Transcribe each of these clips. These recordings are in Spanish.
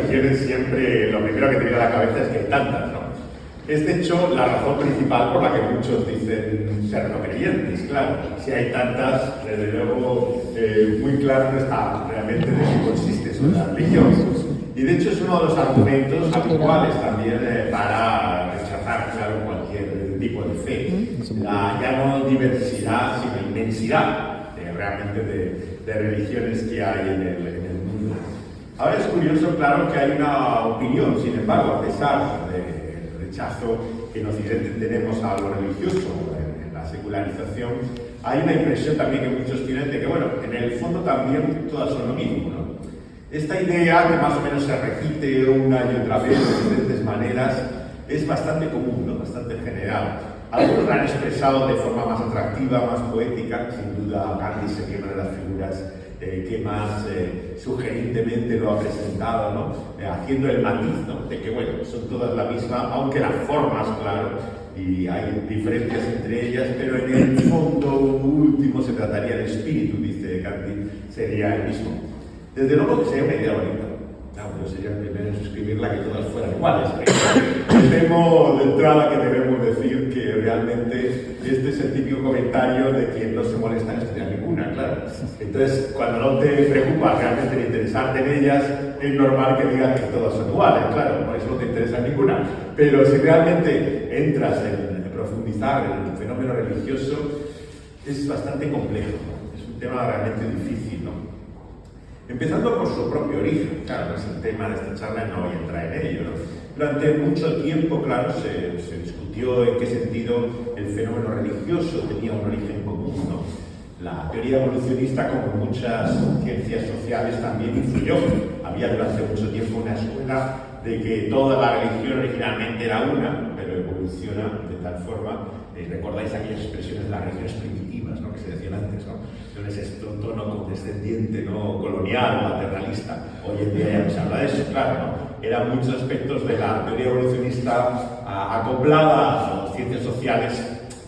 religiones siempre lo primero que te viene a la cabeza es que hay tantas, ¿no? Es de hecho la razón principal por la que muchos dicen ser no creyentes, claro. Si hay tantas, desde luego muy claro no está realmente de qué consiste eso de la religión. Y de hecho es uno de los argumentos habituales también para rechazar, claro, cualquier tipo de fe. Ya no diversidad, sino inmensidad realmente de religiones que hay en el mundo. Ahora es curioso, claro, que hay una opinión, sin embargo, a pesar del rechazo que en Occidente tenemos a lo religioso, en la secularización, hay una impresión también que muchos tienen de que, bueno, en el fondo también todas son lo mismo, ¿no? Esta idea, que más o menos se repite una y otra vez de diferentes maneras, es bastante común, ¿no? Bastante general. Algunos lo han expresado de forma más atractiva, más poética, sin duda Gandhi sería una de las figuras que más sugerentemente lo ha presentado, ¿no? Haciendo el matiz, ¿no? De que, bueno, son todas la misma, aunque las formas, claro, y hay diferencias entre ellas, pero en el fondo último se trataría del espíritu, dice Gandhi, sería el mismo. Desde luego que sería una idea bonita. Pero sería el primero en suscribirla que todas fueran iguales. Temo de entrada que debemos decir que realmente este es el típico comentario de quien no se molesta en estudiar ninguna, claro. Entonces, cuando no te preocupa realmente en interesarte en ellas, es normal que digas que todas son iguales, claro, por eso no te interesa ninguna. Pero si realmente entras en profundizar en el fenómeno religioso, es bastante complejo, ¿no? Es un tema realmente difícil, ¿no? Empezando por su propio origen, claro, no es el tema de esta charla, no voy a entrar en ello, ¿no? Durante mucho tiempo, claro, se discutió en qué sentido el fenómeno religioso tenía un origen común, ¿no? La teoría evolucionista, como muchas ciencias sociales, también influyó. Había durante mucho tiempo una escuela de que toda la religión originalmente era una, pero evoluciona de tal forma, recordáis aquellas expresiones de las religiones primitivas, ¿no? Que se decían antes, ¿no? Entonces, este tono condescendiente, ¿no? Colonial, paternalista. Hoy en día ya no se habla de eso, claro, ¿no? Eran muchos aspectos de la teoría evolucionista acoplada a las ciencias sociales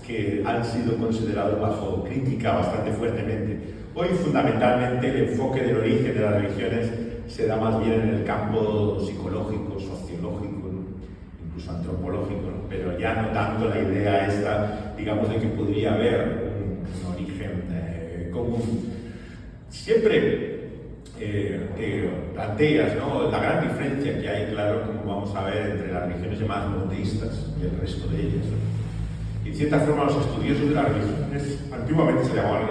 que han sido considerados bajo crítica bastante fuertemente. Hoy, fundamentalmente, el enfoque del origen de las religiones se da más bien en el campo psicológico, sociológico, ¿no? Incluso antropológico, ¿no? Pero ya no tanto la idea esta, digamos, de que podría haber un origen común. Siempre te planteas, ¿no? La gran diferencia que hay, claro, como vamos a ver, entre las religiones llamadas monoteístas y el resto de ellas, ¿no? Y en cierta forma los estudiosos de las religiones, antiguamente se llamaban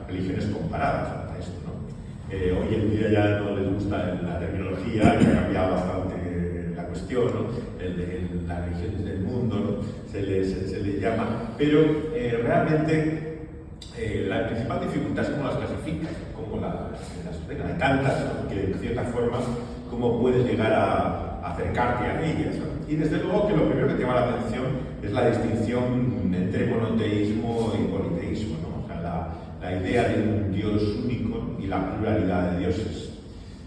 religiones comparadas a esto, ¿no? Hoy en día ya no les gusta la terminología, que ha cambiado bastante la cuestión, ¿no? Las religiones del mundo, ¿no? se les llama, pero realmente la principal dificultad es cómo las clasificas, cómo las ordenas. Hay tantas, ¿no? Que de cierta forma, cómo puedes llegar a acercarte a ellas, ¿no? Y desde luego que lo primero que te llama la atención es la distinción entre monoteísmo y politeísmo, ¿no? O sea, la idea de un Dios único y la pluralidad de dioses.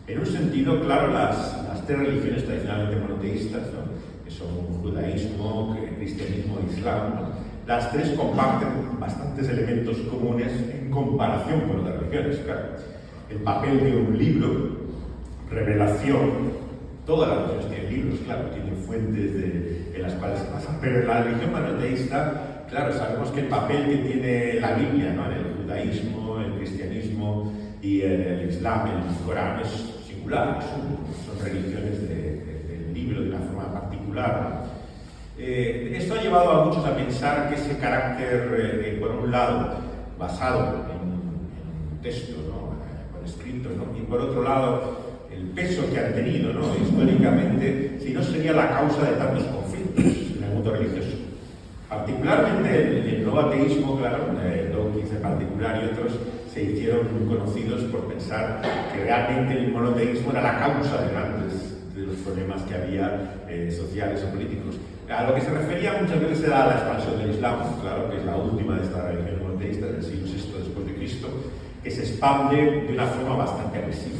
En un sentido, claro, las tres religiones tradicionalmente monoteístas, ¿no? Que son judaísmo, cristianismo e islam, ¿no? Las tres comparten bastantes elementos comunes en comparación con otras religiones, claro. El papel de un libro, revelación. Todas las religiones tienen libros, claro, tienen fuentes en las cuales se basan, pero en la religión monoteísta, claro, sabemos que el papel que tiene la Biblia, ¿no? En el judaísmo, el cristianismo y el islam, el Corán, es singular, son religiones del libro de una forma particular, ¿no? Esto ha llevado a muchos a pensar que ese carácter, por un lado, basado en un texto, ¿no? Por escrito, ¿no? Y por otro lado, el peso que han tenido, ¿no? Históricamente, si no sería la causa de tantos conflictos en el mundo religioso. Particularmente el nuevo ateísmo, claro, Dawkins en particular y otros, se hicieron conocidos por pensar que realmente el monoteísmo era la causa de grandes de los problemas que había sociales o políticos. A lo que se refería muchas veces era la expansión del Islam, claro, que es la última de estas religiones monoteístas del siglo VI después de Cristo, que se expande de una forma bastante agresiva,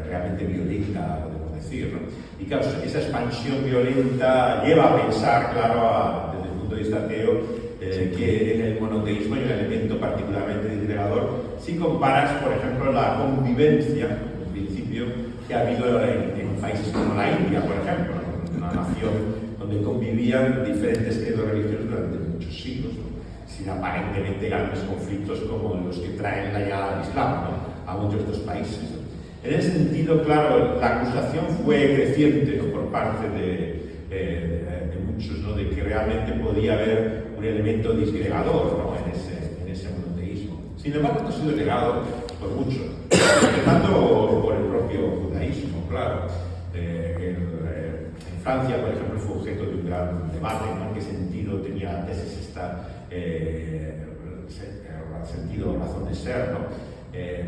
realmente violenta, podemos decir, ¿no? Y claro, esa expansión violenta lleva a pensar, claro, desde el punto de vista ateo, que en el monoteísmo hay un elemento particularmente disgregador. Si comparas, por ejemplo, la convivencia, en principio, que ha habido en países como la India, por ejemplo, ¿no? Una nación donde convivían diferentes credos religiosos durante muchos siglos, ¿no? Sin aparentemente grandes conflictos como los que traen la llegada del Islam, ¿no? A muchos de estos países, ¿no? En ese sentido, claro, la acusación fue creciente, ¿no? Por parte de muchos, ¿no? De que realmente podía haber un elemento disgregador, ¿no? en ese monoteísmo. Sin embargo, esto ha sido negado por muchos, empezando por el propio judaísmo, claro. En Francia, por ejemplo, fue objeto de un gran debate, ¿no? En qué sentido tenía la tesis esta sentido o razón de ser, ¿no?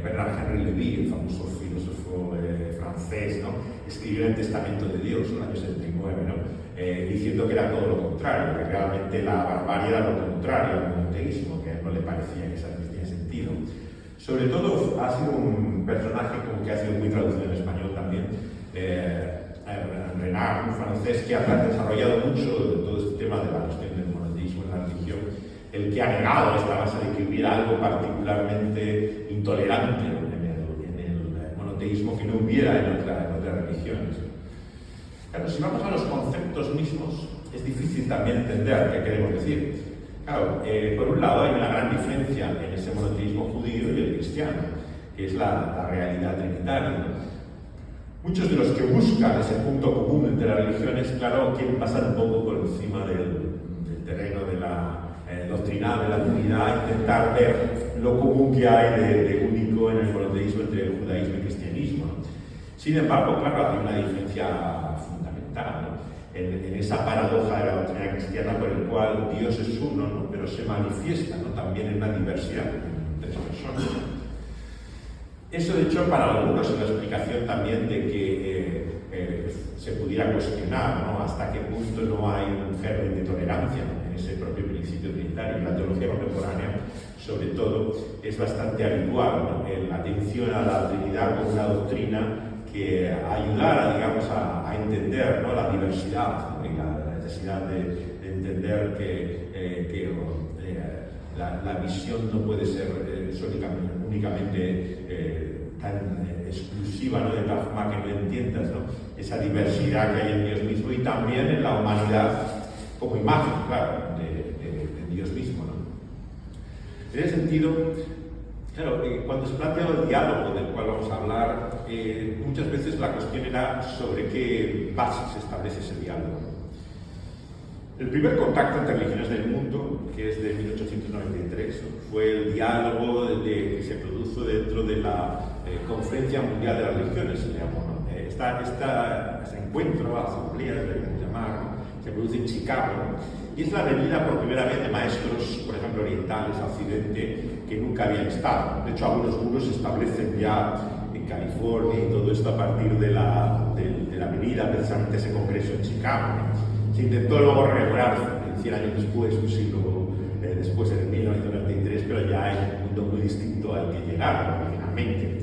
Bernard Henry Lévy, el famoso filósofo francés, ¿no? Escribió el Testamento de Dios en el año 79, ¿no? Diciendo que era todo lo contrario, que realmente la barbarie era lo contrario al monoteísmo, que a él no le parecía que eso tenía sentido. Sobre todo ha sido un personaje como que ha sido muy traducido en español también, Renard, un francés que ha desarrollado mucho de todo este tema de la cuestión del monoteísmo en la religión, el que ha negado esta base de que hubiera algo particularmente intolerante en el monoteísmo que no hubiera en otras religiones. Claro, si vamos a los conceptos mismos, es difícil también entender qué queremos decir. Claro, por un lado hay una gran diferencia en ese monoteísmo judío y el cristiano, que es la realidad trinitaria, ¿no? Muchos de los que buscan ese punto común entre las religiones, claro, quieren pasar un poco por encima del terreno de la doctrinal de la Trinidad, intentar ver lo común que hay de único en el monoteísmo entre el judaísmo y el cristianismo, ¿no? Sin embargo, claro, hay una diferencia fundamental, ¿no? En esa paradoja de la doctrina cristiana por el cual Dios es uno, ¿no? Pero se manifiesta, ¿no? También en una diversidad de personas. Eso, de hecho, para algunos es la explicación también de que se pudiera cuestionar, ¿no? Hasta qué punto no hay un germen de tolerancia, ¿no? En ese propio principio trinitario. La teología contemporánea, sobre todo, es bastante habitual, ¿no? En la atención a la Trinidad como una doctrina que ayudara, digamos, a entender, ¿no? La diversidad, ¿no? Y la necesidad de entender que la visión no puede ser únicamente tan exclusiva, ¿no? De tal forma que no entiendas, ¿no? Esa diversidad que hay en Dios mismo y también en la humanidad como imagen, claro, de Dios mismo, ¿no? En ese sentido, claro, cuando se plantea el diálogo del cual vamos a hablar, muchas veces la cuestión era sobre qué bases se establece ese diálogo. El primer contacto entre religiones del mundo, que es de 1893, fue el diálogo que se produjo dentro de la Conferencia Mundial de las Religiones, se llamó, ¿no? Este encuentro, asamblea, deberíamos llamar, ¿no? Se produce en Chicago, ¿no? Y es la venida por primera vez de maestros, por ejemplo, orientales a Occidente, que nunca habían estado. De hecho, algunos muros se establecen ya en California y todo esto a partir de la venida precisamente ese congreso en Chicago, ¿no? Se intentó luego regular 100 años después, un siglo después, en 1993, pero ya en un mundo muy distinto al que llegaron originalmente.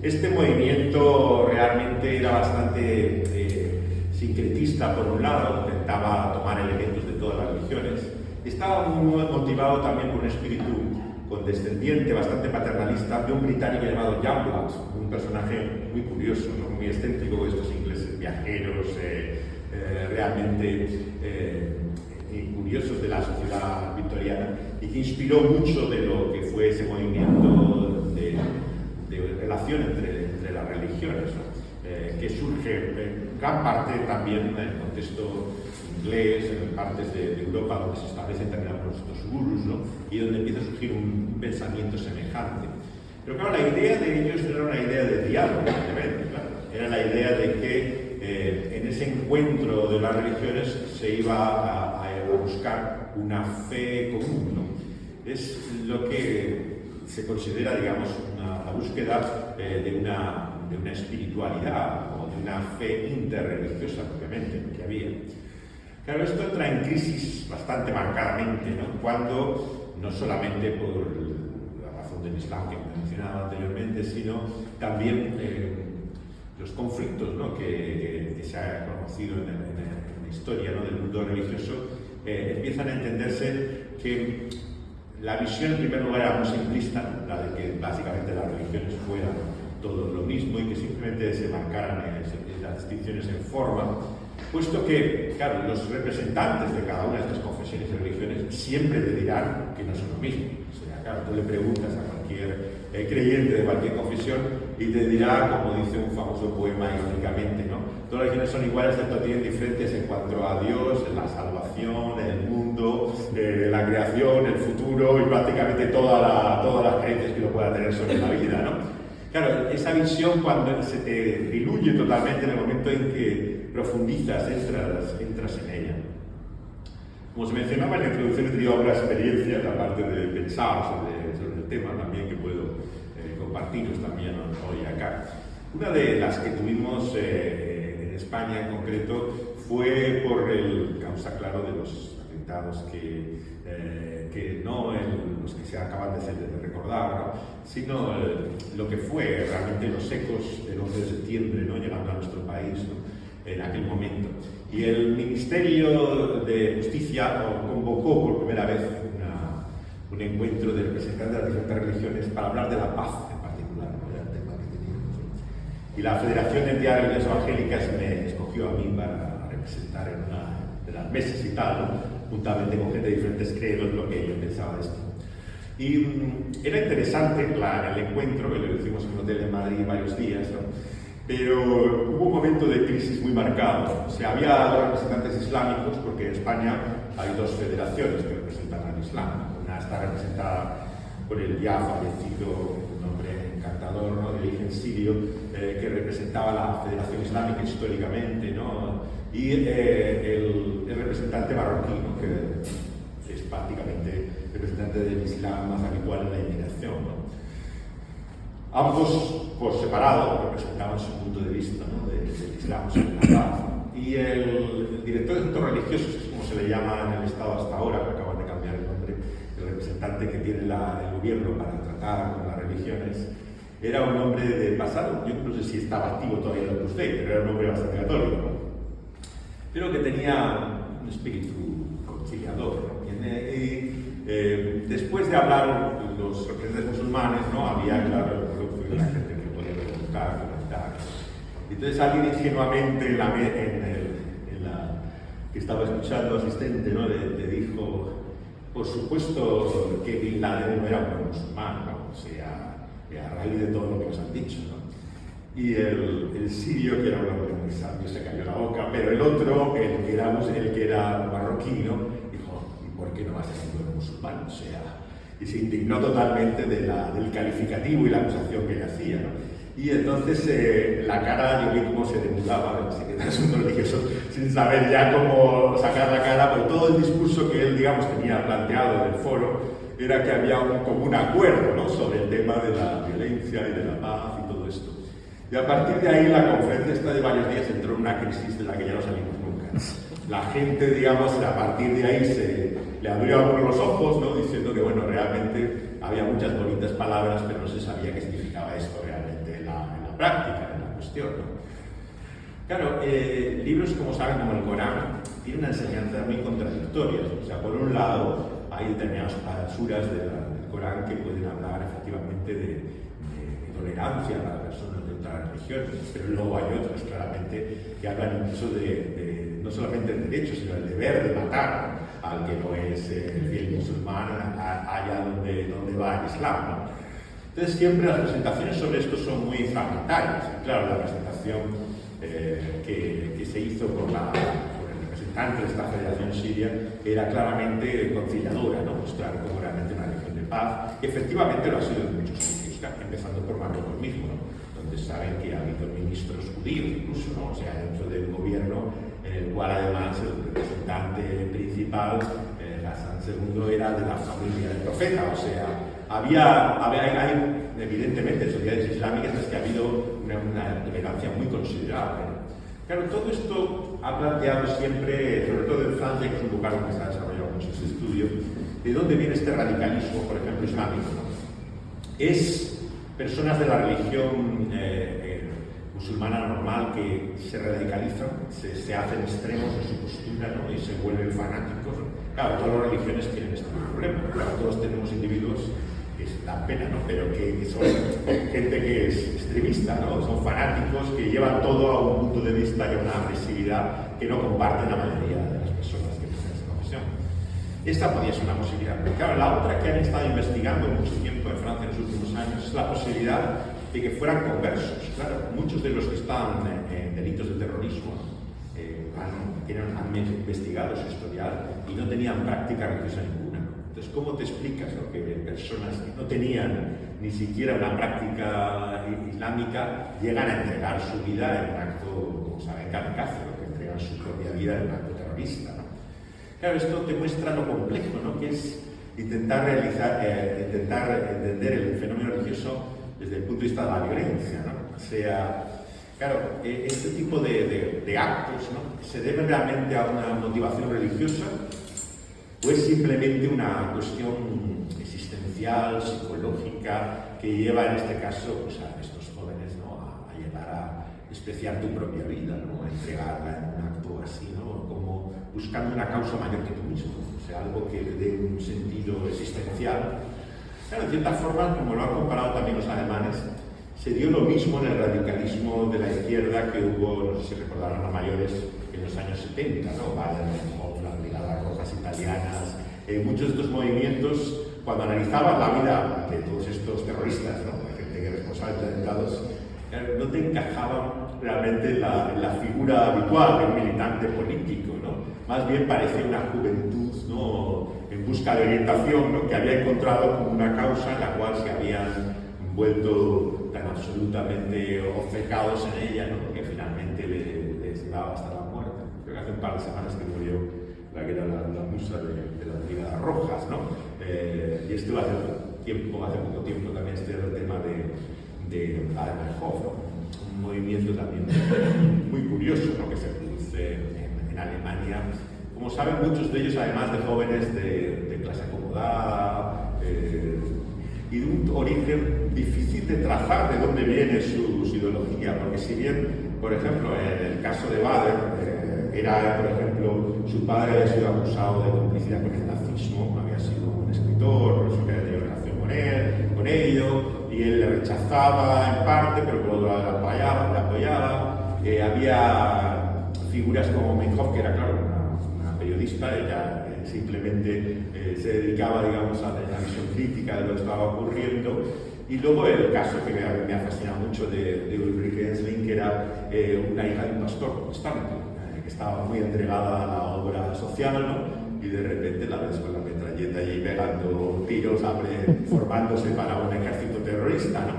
Este movimiento realmente era bastante sincretista, por un lado, intentaba tomar elementos de todas las religiones. Estaba muy motivado también por un espíritu condescendiente, bastante paternalista, de un británico llamado Youngblood, un personaje muy curioso, ¿no? Muy excéntrico, estos ingleses viajeros, realmente curiosos de la sociedad victoriana y que inspiró mucho de lo que fue ese movimiento de relación entre las religiones, ¿no? Que surge en gran parte también en el contexto inglés, en partes de Europa donde se establecen también estos gurús, ¿no? Y donde empieza a surgir un pensamiento semejante. Pero claro, la idea de ellos era una idea de diálogo, obviamente, claro. Era la idea de que en ese encuentro de las religiones se iba a buscar una fe común, ¿no? Es lo que se considera, digamos, la búsqueda de una espiritualidad o de una fe interreligiosa, propiamente, que había. Claro, esto entra en crisis bastante marcadamente, ¿no? Cuando, no solamente por la razón del Islam que mencionaba anteriormente, sino también los conflictos, ¿no? que se ha conocido en la historia, ¿no? Del mundo religioso, empiezan a entenderse que la visión en primer lugar era muy simplista, ¿no? La de que básicamente las religiones fueran todo lo mismo y que simplemente se marcaran las distinciones en forma, puesto que, claro, los representantes de cada una de estas confesiones y religiones siempre te dirán que no son lo mismo. O sea, claro, tú le preguntas a cualquier creyente de cualquier confesión y te dirá, como dice un famoso poema históricamente, ¿no? Todas las religiones son iguales, excepto tienen diferentes en cuanto a Dios, la salvación, el mundo, la creación, el futuro y prácticamente todas las creencias que uno pueda tener sobre la vida, ¿no? Claro, esa visión cuando se te diluye totalmente en el momento en que profundizas, entras en ella. Como se mencionaba en la introducción, he tenido algunas experiencias, aparte de pensar sobre el tema también, que puedo compartiros también hoy acá. Una de las que tuvimos en España en concreto fue por el causa, claro, de los atentados que no los que se acaban de recordar, ¿no? Sino lo que fue realmente los ecos del 11 de septiembre, ¿no? Llegando a nuestro país, ¿no? En aquel momento. Y el Ministerio de Justicia convocó por primera vez un encuentro de representantes de las diferentes religiones para hablar de la paz en particular, ¿no? Era el tema que teníamos. Y la Federación de Entidades Religiosas Evangélicas me escogió a mí para representar en una de las mesas y tal, ¿no? Juntamente con gente de diferentes credos, lo que yo pensaba de esto. Y era interesante el encuentro, que lo hicimos en un hotel en Madrid varios días, ¿no? Pero hubo un momento de crisis muy marcado. O sea, había dos representantes islámicos, porque en España hay dos federaciones que representan al Islam. Una está representada por el ya fallecido, un hombre encantador, ¿no? De origen sirio, que representaba la Federación Islámica históricamente, ¿no? Y el representante marroquí, ¿no? Que es prácticamente el representante del Islam más habitual en la inmigración, ¿no? Ambos, por separado, representaban su punto de vista, ¿no? del Islam sobre la paz. Y el director de asuntos religiosos, que es como se le llama en el Estado hasta ahora, que acaban de cambiar el nombre, el representante que tiene el gobierno para tratar con las religiones, era un hombre de pasado, yo no sé si estaba activo todavía en el usted, pero era un hombre bastante católico, ¿no? Pero que tenía un espíritu conciliador, ¿no? Después de hablar los representantes musulmanes, ¿no? Había, claro, la gente que podía preguntar, comentar. Entonces alguien ingenuamente que estaba escuchando asistente, ¿no? le dijo, por supuesto que Bin Laden no era un musulmán, ¿no? O sea, a raíz de todo lo que nos han dicho, ¿no? Y el sirio, que era un hombre muy sabio, se cayó la boca, pero el otro, el que era marroquí, ¿no? Dijo, ¿y por qué no vas a ser un musulmán? O sea, y se indignó totalmente del calificativo y la acusación que le hacía, ¿no? Y entonces la cara, yo vi cómo se demudaba, se quedaba asunto religioso, sin saber ya cómo sacar la cara, porque todo el discurso que él, digamos, tenía planteado en el foro era que había como un acuerdo, ¿no? Sobre el tema de la violencia y de la paz y todo esto. Y a partir de ahí la conferencia esta de varios días entró en una crisis de la que ya no salimos nunca. La gente, digamos, a partir de ahí le abrió algunos los ojos, ¿no? Diciendo que, bueno, realmente había muchas bonitas palabras, pero no se sabía qué significaba esto realmente en la práctica, en la cuestión, ¿no? Claro, libros, como saben, como el Corán, tienen una enseñanza muy contradictoria. O sea, por un lado, hay determinadas suras del Corán que pueden hablar efectivamente de tolerancia a las personas de otras religiones, pero luego hay otras, claramente, que hablan incluso no solamente del derecho, sino del deber de matar al que no es fiel musulmán allá donde va el Islam, ¿no? Entonces, siempre las presentaciones sobre esto son muy fragmentarias. Claro, la presentación que se hizo por el representante de esta federación siria era claramente conciliadora, ¿no? Mostrar como realmente una religión de paz, que efectivamente lo ha sido en muchos sitios, empezando por Marruecos mismo, ¿no? Donde saben que ha habido ministros judíos incluso, ¿no? O sea, dentro del gobierno, en el cual además el representante principal, Hassan II, era de la familia del profeta. O sea, hay evidentemente sociedades islámicas en las que ha habido una tolerancia muy considerable, ¿no? Claro, todo esto ha planteado siempre, sobre todo en Francia, que es un lugar donde se ha desarrollado mucho ese estudio, de dónde viene este radicalismo, por ejemplo, islámico, ¿no? Es personas de la religión musulmana normal que se radicalizan, se hacen extremos en su postura, ¿no? Y se vuelven fanáticos. Claro, todas las religiones tienen este problema. Claro, todos tenemos individuos da pena, ¿no? Pero que son gente que es extremista, ¿no? Son fanáticos que llevan todo a un punto de vista y a una agresividad que no comparten la mayoría de las personas que tienen esa confesión. Esta podría ser una posibilidad. Pero claro, la otra que han estado investigando mucho tiempo en Francia en los últimos años es la posibilidad de que fueran conversos. Claro, muchos de los que están en delitos de terrorismo han investigado su historial y no tenían práctica religiosa ninguna. Entonces, ¿cómo te explicas que personas que no tenían ni siquiera una práctica islámica llegan a entregar su vida en un acto, como saben, kamikaze, que entregan su propia vida en un acto terrorista, ¿no? Claro, esto te muestra lo complejo, ¿no? Que es intentar entender el fenómeno religioso desde el punto de vista de la violencia, ¿no? O sea, claro, este tipo de actos, ¿no? ¿Se deben realmente a una motivación religiosa o es simplemente una cuestión existencial, psicológica, que lleva en este caso pues, a estos jóvenes, ¿no? a llegar a despreciar tu propia vida, ¿no? A entregarla en un acto así, ¿no? Como buscando una causa mayor que tú mismo, o sea, algo que le dé un sentido existencial? Claro, de cierta forma, como lo han comparado también los alemanes, se dio lo mismo en el radicalismo de la izquierda que hubo, no sé si recordarán a mayores, en los años 70, ¿no? Baden-Meinhof, las Brigadas Rojas italianas, muchos de estos movimientos, cuando analizaban la vida de todos estos terroristas, ¿no? De gente que es responsable de atentados, no te encajaban realmente en la figura habitual de un militante político, ¿no? Más bien parecía una juventud, ¿no? En busca de orientación, ¿no? Que había encontrado como una causa en la cual se habían vuelto tan absolutamente obcecados en ella, ¿no? Que finalmente les llevaba hasta la muerte. Creo que hace un par de semanas que murió la que era la musa de las Brigadas Rojas, ¿no? Y esto hace poco tiempo también el tema de Baden-Meinhof, ¿no? Un movimiento también muy curioso, ¿no? Que se produce en Alemania. Como saben, muchos de ellos, además de jóvenes de clase acomodada, y de un origen difícil de trazar de dónde viene su ideología, porque si bien, por ejemplo, en el caso de Bader, por ejemplo, su padre había sido acusado de complicidad con el nazismo, había sido un escritor, por eso que había tenido relación con ello, y él le rechazaba en parte, pero por otro lado le apoyaba. Había figuras como Meinhof, que era, claro, una periodista, ella simplemente se dedicaba, digamos, a la visión crítica de lo que estaba ocurriendo. Y luego el caso que me ha fascinado mucho de Ulrike Ensling, que era una hija de un pastor protestante, que estaba muy entregada a la obra social, ¿no? Y de repente la ves con la metralleta y pegando tiros, formándose para un ejército terrorista, ¿no?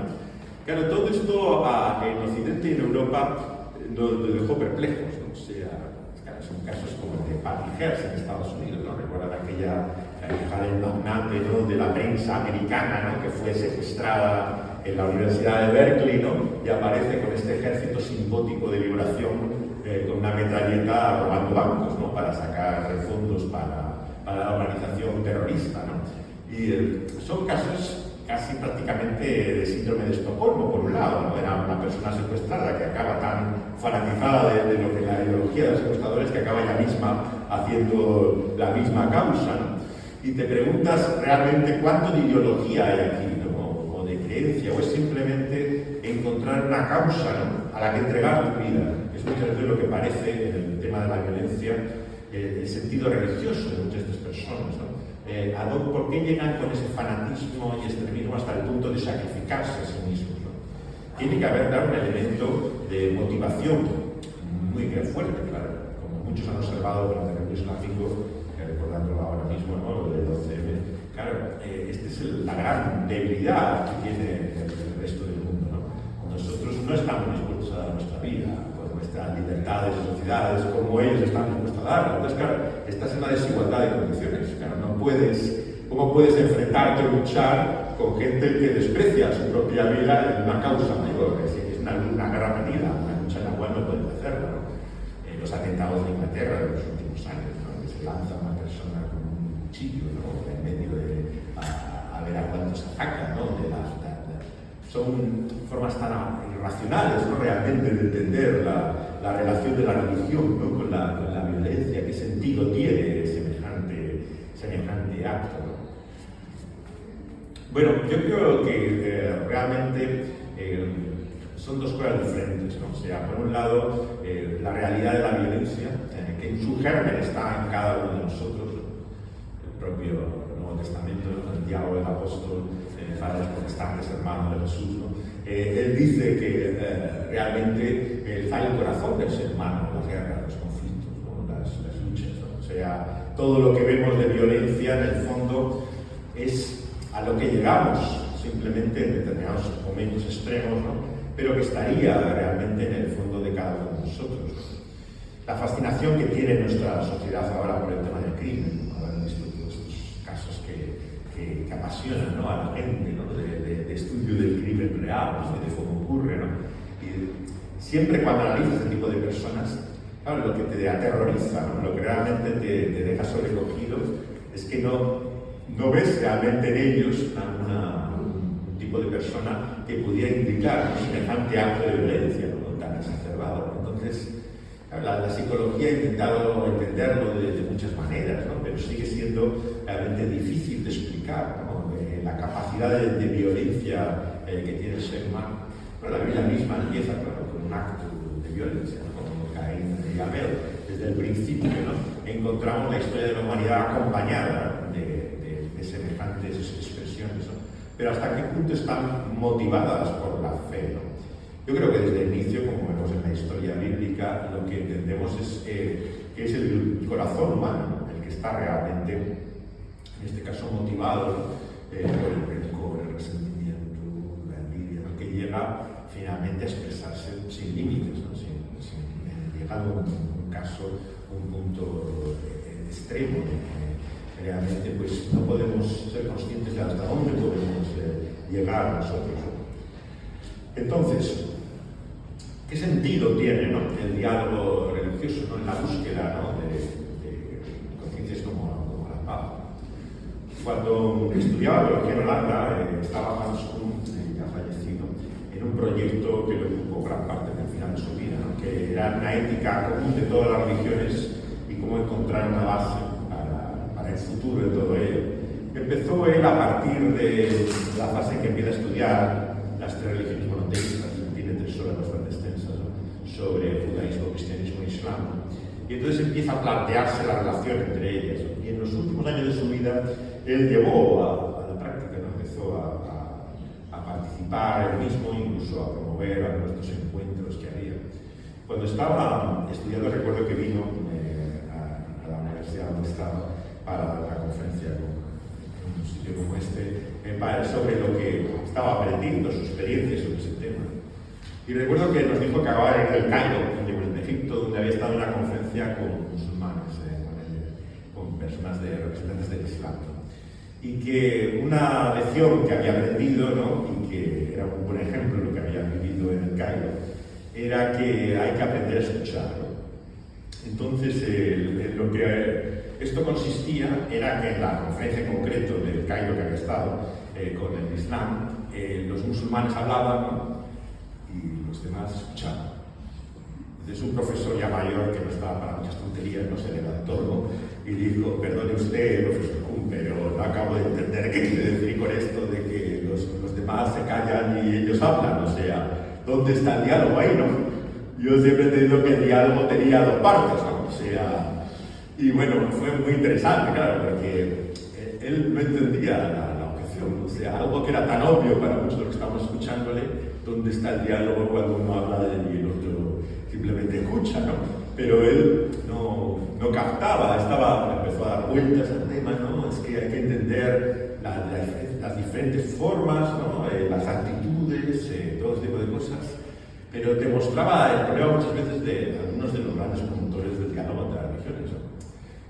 Claro, todo esto en Occidente y en Europa nos dejó perplejos, ¿no? O sea, claro, son casos como el de Patty Hearst en Estados Unidos, ¿no? Recuerdan aquella hija del magnate, ¿no? De la prensa americana, ¿no? Que fue secuestrada en la Universidad de Berkeley, ¿no? Y aparece con este ejército simpótico de liberación con una metralleta robando bancos, ¿no? Para sacar fondos para la organización terrorista, ¿no? Y son casos casi prácticamente de síndrome de Estocolmo, por un lado, ¿no? Era una persona secuestrada que acaba tan fanatizada de lo que la ideología de los secuestradores que acaba ella misma haciendo la misma causa, ¿no? Y te preguntas realmente cuánto de ideología hay aquí, ¿no? O de creencia, o es simplemente encontrar una causa, ¿no? A la que entregar tu vida. Es muchas veces lo que parece en el tema de la violencia el sentido religioso de muchas de estas personas, ¿no? ¿Por qué llegan con ese fanatismo y extremismo hasta el punto de sacrificarse a sí mismos, ¿no? Tiene que haber un elemento de motivación muy fuerte, claro, como muchos han observado con el terrorismo islámico, recordándolo ahora mismo, ¿no? Lo del 11M. Claro, esta es la gran debilidad que tiene el resto del mundo, ¿no? Nosotros no estamos dispuestos a dar nuestra vida por nuestras libertades y sociedades como ellos están dispuestos a dar. Entonces, claro, estás en una desigualdad de condiciones. Claro, ¿cómo puedes enfrentarte o luchar con gente que desprecia su propia vida en una causa mayor? Es una guerra perdida, una lucha en la cual no puedes hacerla, ¿no? Los atentados de Inglaterra de los últimos años, ¿no? Que se lanza una persona con un cuchillo, ¿no? En medio de a ver a cuántos atacan, ¿no? Son formas tan irracionales, ¿no? Realmente de entender la relación de la religión, ¿no? con la violencia, qué sentido tiene semejante acto, ¿no? Bueno, yo creo que realmente son dos cosas diferentes, ¿no? O sea, por un lado, la realidad de la violencia, que en su germen está en cada uno de nosotros, el propio Nuevo Testamento, ¿no? Santiago el apóstol, para los protestantes, hermano de Jesús, ¿no? Él dice que realmente está en el corazón del ser humano las guerras, los conflictos, ¿no? las luchas, ¿no? O sea, todo lo que vemos de violencia, en el fondo, es a lo que llegamos simplemente en determinados momentos extremos, ¿no? Pero que estaría realmente en el fondo de cada uno de nosotros. La fascinación que tiene nuestra sociedad ahora por el tema del crimen, ¿no? Habrán visto todos estos casos que apasionan, ¿no? A la gente, ¿no? de estudio del crimen real, ¿no? De cómo ocurre, ¿no? Y siempre cuando analizas este tipo de personas, claro, lo que te aterroriza, ¿no? Lo que realmente te deja sobrecogido es que no ves realmente en ellos un tipo de persona que pudiera indicar un semejante acto de violencia, ¿no? Tan exacerbado. Entonces, la psicología ha intentado entenderlo de muchas maneras, ¿no? Pero sigue siendo realmente difícil de explicar, ¿no? La capacidad de violencia que tiene el ser humano. Pero la Biblia misma empieza, claro, con un acto de violencia, ¿no? Como Caín y Abel. Desde el principio, ¿no? Encontramos la historia de la humanidad acompañada de semejantes expresiones, ¿no? Pero hasta qué punto están motivadas por la fe, ¿no? Yo creo que desde el inicio, como vemos en la historia bíblica, lo que entendemos es que es el corazón humano, ¿no? El que está realmente, en este caso, motivado, ¿no? Por el rencor, el resentimiento, la envidia, ¿no? Que llega finalmente a expresarse sin límites, ¿no? Llegado un caso, un punto extremo, realmente pues no podemos ser conscientes de hasta dónde podemos llegar nosotros, ¿no? Entonces, ¿qué sentido tiene, ¿no? El diálogo religioso, ¿no? En la búsqueda, ¿no? de conciencias como la paz? Cuando estudiaba biología en Holanda, estaba Hans Kuhn, ya fallecido, en un proyecto que le ocupó gran parte del final de su vida, ¿no? Que era una ética común de todas las religiones y cómo encontrar una base para el futuro de todo ello. Empezó él a partir de la fase en que empieza a estudiar las tres religiones monoteístas, tiene 3 horas bastante extensas, ¿no? Sobre judaísmo, cristianismo e islam. Y entonces empieza a plantearse la relación entre ellas. Y en los últimos años de su vida, él llevó a la práctica, ¿no? Empezó a participar él mismo, incluso a promover algunos de estos encuentros que había. Cuando estaba estudiando, recuerdo que vino a la universidad donde estaba para dar una conferencia en un sitio como este, sobre lo que estaba aprendiendo, su experiencia sobre ese tema. Y recuerdo que nos dijo que acababa en el Cairo, en Egipto, donde había estado en una conferencia con musulmanes, con personas representantes del Islam. Y que una lección que había aprendido, ¿no? Y que era un buen ejemplo de lo que había vivido en el Cairo, era que hay que aprender a escuchar, ¿no? Entonces, lo que esto consistía era que en la conferencia en concreto del Cairo que había estado con el Islam, los musulmanes hablaban, ¿no? Y los demás escuchaban. Entonces un profesor ya mayor, que no estaba para muchas tonterías, no se levantó, ¿no? Y dijo: perdone usted, profesor Kuhn, pero no acabo de entender qué quiere decir con esto de que los demás se callan y ellos hablan. O sea, ¿dónde está el diálogo ahí, no? Yo siempre he entendido que el diálogo tenía 2 partes, ¿no? O sea, y bueno, fue muy interesante, claro, porque él no entendía la objeción. O sea, algo que era tan obvio para muchos de los que estamos escuchándole, ¿dónde está el diálogo cuando uno habla y el otro simplemente escucha, ¿no? Pero él no captaba, empezó a dar vueltas al tema, ¿no? Es que hay que entender las diferentes formas, ¿no? Las actitudes, todo ese tipo de cosas. Pero demostraba el problema muchas veces de algunos de los grandes promotores del diálogo entre las religiones, ¿no?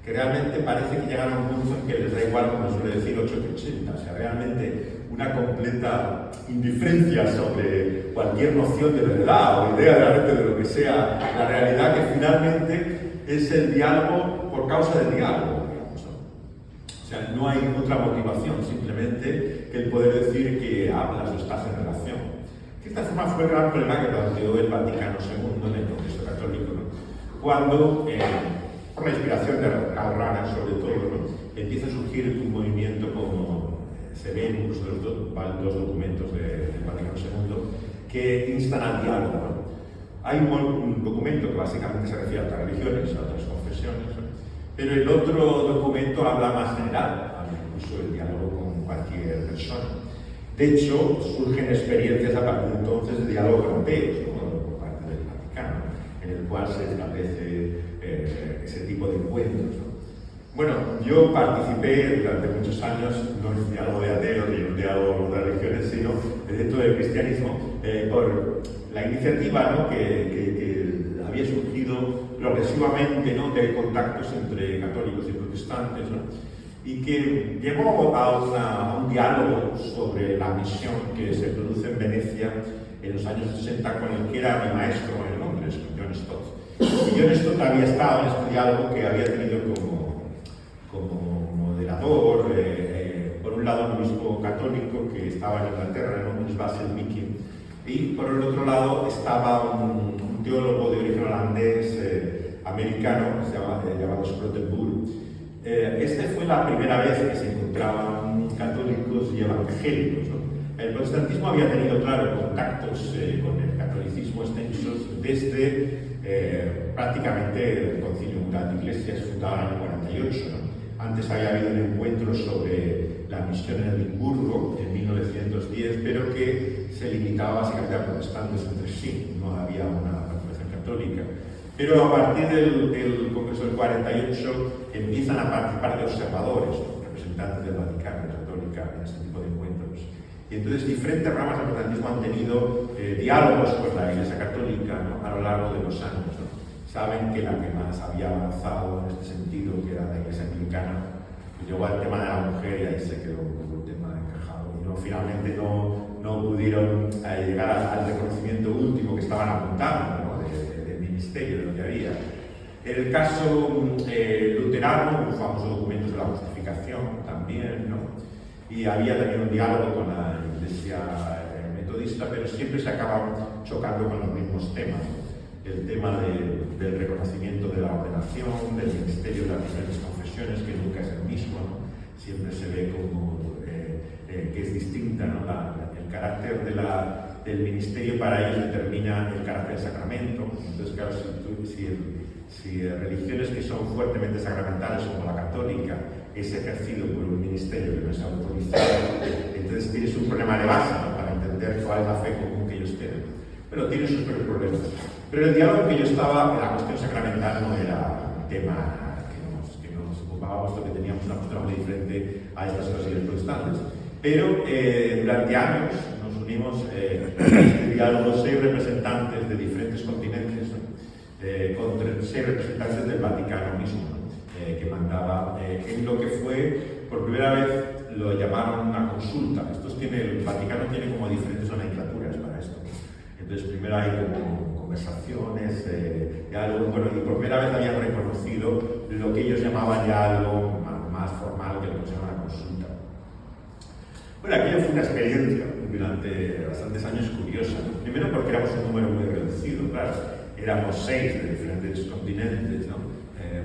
Que realmente parece que llegan a un punto en que les da igual, como suele decir, 8 que 80. O sea, realmente una completa indiferencia sobre cualquier noción de verdad o idea realmente de lo que sea la realidad, que finalmente es el diálogo por causa del diálogo, digamos, ¿no? O sea, no hay otra motivación, simplemente que el poder decir que hablas o estás en relación. De esta forma fue el gran problema que planteó el Vaticano II en el Congreso Católico, ¿no? Cuando, por la inspiración de Karl Rahner sobre todo, ¿no? Empieza a surgir un movimiento como se ven incluso los documentos del Vaticano II que instan al diálogo, ¿no? Hay un documento que básicamente se refiere a otras religiones, a otras confesiones, ¿no? Pero el otro documento habla más general, habla incluso del diálogo con cualquier persona. De hecho, surgen experiencias a partir de entonces de diálogo europeos, ¿no? Por parte del Vaticano, en el cual se establece ese tipo de encuentros, ¿no? Bueno, yo participé durante muchos años, no en un diálogo de ateos ni en un diálogo de religiones, sino dentro del cristianismo, por la iniciativa, ¿no? que había surgido progresivamente, ¿no? De contactos entre católicos y protestantes, ¿no? Y que llevó a un diálogo sobre la misión que se produce en Venecia en los años 60 con el que era mi maestro en Londres, con John Stott. Y John Stott había estado en este diálogo que había tenido como moderador, por un lado un obispo católico que estaba en Inglaterra, en Londres, Basil Meekin, y por el otro lado estaba un teólogo de origen holandés americano llamado Sprottenburg. Esta fue la primera vez que se encontraban católicos y evangélicos, ¿no? El protestantismo había tenido, claro, contactos con el catolicismo extensos desde prácticamente el Concilio Mundial de Iglesias, fundado en el año 48, ¿no? Antes había habido un encuentro sobre la misión en Edimburgo en 1910, pero que se limitaba básicamente a protestantes entre sí, no había una participación católica. Pero a partir del Congreso del 48 empiezan a participar de observadores, representantes del Vaticano, de la Católica, en este tipo de encuentros. Y entonces diferentes ramas del protestantismo han tenido diálogos con la Iglesia Católica, ¿no? A lo largo de los años, ¿no? Saben que la que más había avanzado en este sentido, que era la Iglesia Anglicana, pues llegó al tema de la mujer y ahí se quedó un poco el tema encajado. Y finalmente no pudieron llegar al reconocimiento último que estaban apuntando, ¿no? Del ministerio, de lo que había. En el caso luterano, los famosos documentos de la justificación también, ¿no? Y había también un diálogo con la Iglesia metodista, pero siempre se acaban chocando con los mismos temas. El tema del reconocimiento de la ordenación, del ministerio de las diferentes confesiones, que nunca es el mismo, ¿no? Siempre se ve como que es distinta, ¿no? El carácter del ministerio para ellos determina el carácter del sacramento. Entonces, claro, si religiones que son fuertemente sacramentales, como la católica, es ejercido por un ministerio que no es autorizado, entonces tienes un problema de base, ¿no? Para entender cuál es la fe común que ellos tienen. Pero tiene sus propios problemas. Pero el diálogo que yo estaba, la cuestión sacramental no era un tema que nos ocupaba, puesto que teníamos una postura muy diferente a estas sociedades protestantes. Pero durante años nos unimos en este diálogo 6 representantes de diferentes continentes, ¿no? Con 6 representantes del Vaticano mismo, ¿no? Que mandaba en lo que fue, por primera vez lo llamaron una consulta. El Vaticano tiene como diferentes nomenclaturas para esto. Entonces primero hay como conversaciones, diálogo, bueno, y por primera vez habían reconocido lo que ellos llamaban ya algo más formal, que lo que se llama una consulta. Bueno, aquello fue una experiencia durante bastantes años curiosa. Primero porque éramos un número muy reducido, claro. Éramos 6 de diferentes continentes, ¿no?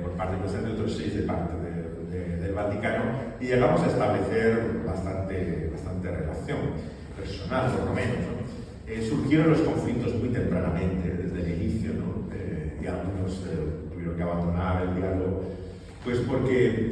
Por parte de otros 6 de parte del Vaticano, y llegamos a establecer bastante relación personal, por lo menos, ¿no? Surgieron los conflictos muy tempranamente, desde el inicio, ¿no? Y algunos tuvieron que abandonar el diálogo, pues porque,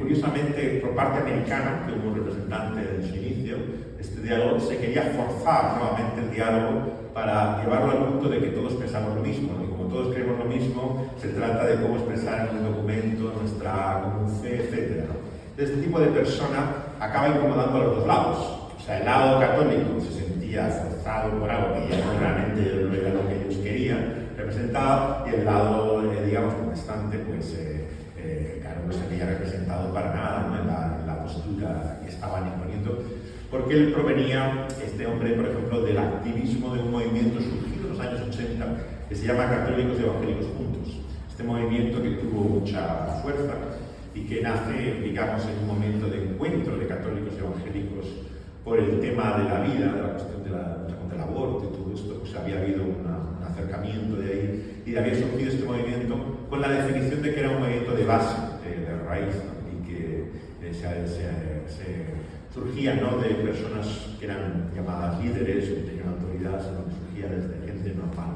curiosamente, por parte americana, que hubo un representante en su inicio, este diálogo se quería forzar nuevamente el diálogo para llevarlo al punto de que todos pensamos lo mismo, ¿no? Y como todos creemos lo mismo, se trata de cómo expresar en un documento nuestra común fe, etc., ¿no? Este tipo de persona acaba incomodando a los dos lados. O sea, el lado católico se sentía forzado por algo que ya no realmente era lo que ellos querían representar, y el lado, digamos, protestante, pues, claro, no se veía representado para nada, ¿no? en la postura que estaban imponiendo, porque él provenía, este hombre, por ejemplo, del activismo de un movimiento surgido en los años 80 que se llama Católicos y Evangélicos Juntos. Este movimiento que tuvo mucha fuerza y que nace, digamos, en un momento de encuentro de católicos y evangélicos por el tema de la vida, de la cuestión de la lucha contra el aborto y todo esto. Pues había habido un acercamiento de ahí, y había surgido este movimiento con la definición de que era un movimiento de base, de raíz, ¿no? Y que surgía no de personas que eran llamadas líderes o tenían autoridad, sino que surgía desde gente normal.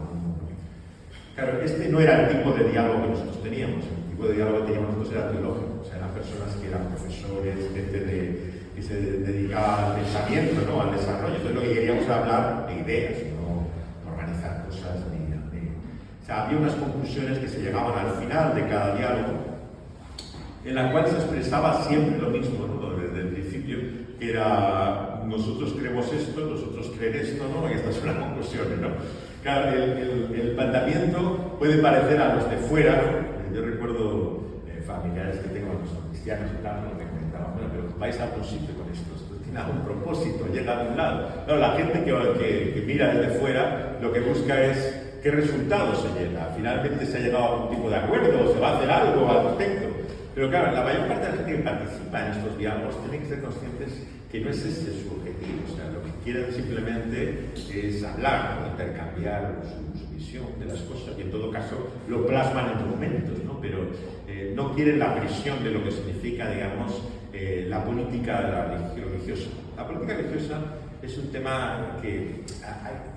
Claro, este no era el tipo de diálogo que nosotros teníamos. El tipo de diálogo que teníamos nosotros era teológico. O sea, eran personas que eran profesores, gente que se dedicaba al pensamiento, ¿no? Al desarrollo. Entonces lo que queríamos era hablar de ideas, no organizar cosas. O sea, había unas conclusiones que se llegaban al final de cada diálogo, en la cual se expresaba siempre lo mismo, ¿no? Desde el principio, que era nosotros creemos esto, nosotros creen esto, ¿no? Y estas son las conclusiones, ¿no? Claro, el planteamiento puede parecer a los de fuera, ¿no? Yo recuerdo familiares que tengo, que son cristianos y tal, ¿no? Me comentaban, bueno, pero vais a algún sitio con esto tiene algún propósito, llega a algún lado. Claro, la gente que mira desde fuera, lo que busca es qué resultado se llega. Finalmente se ha llegado a algún tipo de acuerdo, o se va a hacer algo al respecto. Pero claro, la mayor parte de la gente que participa en estos diálogos tiene que ser conscientes que no es ese su objetivo. O sea, lo que quieren simplemente es hablar, ¿no? Intercambiar su visión de las cosas y en todo caso lo plasman en documentos, ¿no? Pero no quieren la presión de lo que significa, digamos, la política de la religiosa. La política religiosa es un tema que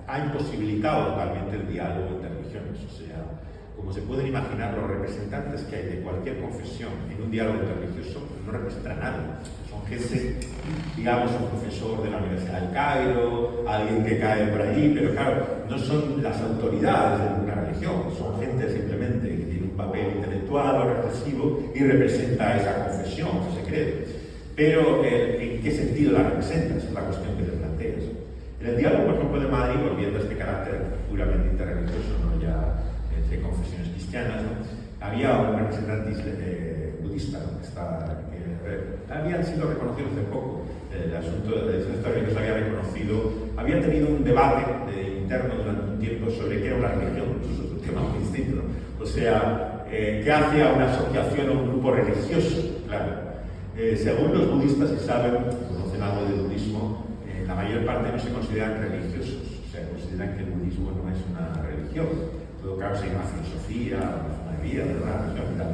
ha imposibilitado totalmente el diálogo entre religiones. O sea, como se pueden imaginar, los representantes que hay de cualquier confesión en un diálogo interreligioso no representan a nadie. Son gente, digamos, un profesor de la Universidad del Cairo, alguien que cae por allí, pero claro, no son las autoridades de una religión, son gente simplemente que tiene un papel intelectual o reflexivo y representa a esa confesión, se cree. Pero, ¿en qué sentido la representa? Esa es la cuestión que te planteas. En el diálogo, por ejemplo, de Madrid, volviendo a este carácter puramente interreligioso, ¿no? Ya entre confesiones cristianas, ¿no? Había un representante budista, ¿no? Que habían sido reconocidos hace poco. El asunto de la edición religiosa había reconocido, había tenido un debate interno durante un tiempo sobre qué era una religión. Eso es un tema muy distinto, ¿no? O sea, ¿qué hace a una asociación o un grupo religioso? Claro. Según los budistas, si saben, conocen algo del budismo, la mayor parte no se consideran religiosos, o sea, consideran que el budismo no es una religión. En todo caso, hay una filosofía, una forma de vida, una religión y tal.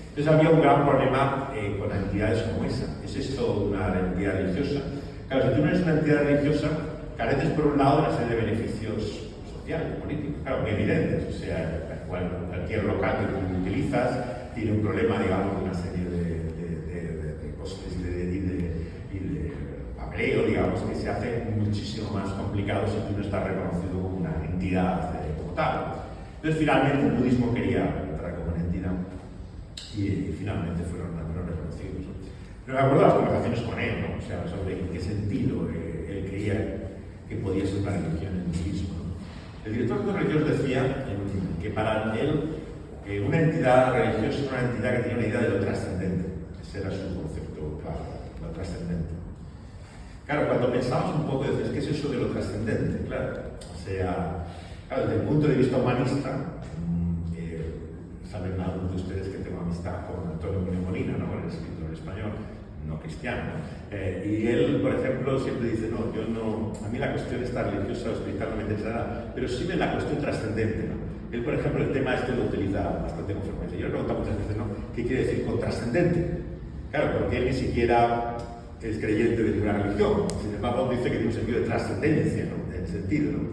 Entonces había un gran problema con entidades como esa. ¿Es esto una entidad religiosa? Claro, si tú no eres una entidad religiosa, careces por un lado de una serie de beneficios sociales, políticos, claro, muy evidentes. O sea, cualquier local que tú utilizas tiene un problema, digamos, de una serie de costes y de papeleo, digamos, que se hace muchísimo más complicado si tú no estás reconocido como una entidad como tal. Entonces, finalmente, el budismo quería entrar como una entidad y finalmente fueron reconocidos. Pero me acuerdo de las conversaciones con él, ¿no? O sea, sobre en qué sentido él creía que podía ser una religión el budismo, ¿no? El director de religiosos decía que para él una entidad religiosa es una entidad que tiene una idea de lo trascendente. Ese era su concepto claro, lo trascendente. Claro, cuando pensamos un poco, dices, ¿qué es eso de lo trascendente? Claro, o sea, claro, desde el punto de vista humanista, saben algunos de ustedes que tengo amistad con Antonio Muñoz Molina, ¿no? El escritor español, no cristiano. Y él, por ejemplo, siempre dice, no, a mí la cuestión está religiosa o espiritual no me interesa nada, pero sí ve la cuestión trascendente, ¿no? Él, por ejemplo, el tema este lo utiliza bastante con frecuencia. Yo le pregunto muchas veces, ¿no? ¿Qué quiere decir con trascendente? Claro, porque él ni siquiera es creyente de ninguna religión. Sin embargo, dice que tiene un sentido de trascendencia, ¿no? En sentido, ¿no?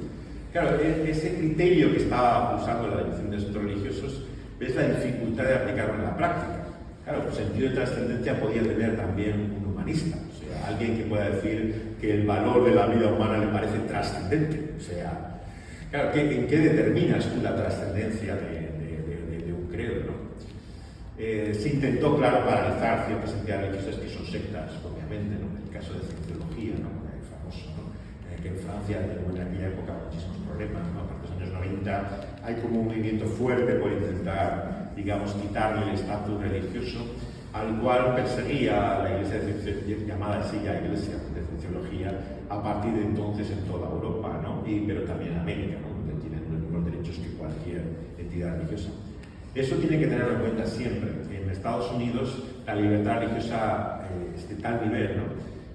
Claro, ese criterio que está usando la definición de asuntos religiosos es la dificultad de aplicarlo en la práctica. Claro, el sentido de trascendencia podía tener también un humanista, o sea, alguien que pueda decir que el valor de la vida humana le parece trascendente. O sea, claro, ¿en qué determinas tú la trascendencia de un credo, ¿no? Se intentó, claro, paralizar ciertas entidades religiosas que son sectas, obviamente, ¿no? En el caso de Cienciología, ¿no? Famoso, ¿no? Que en Francia, en aquella época, muchísimos problemas, ¿no? A partir de los años 90 hay como un movimiento fuerte por intentar, digamos, quitarle el estatus religioso, al cual perseguía la iglesia llamada así ya Iglesia de Cienciología, a partir de entonces en toda Europa, ¿no? Pero también en América, ¿no? Donde tienen los mismos derechos que cualquier entidad religiosa. Eso tiene que tenerlo en cuenta siempre. En Estados Unidos la libertad religiosa es de tal nivel, ¿no?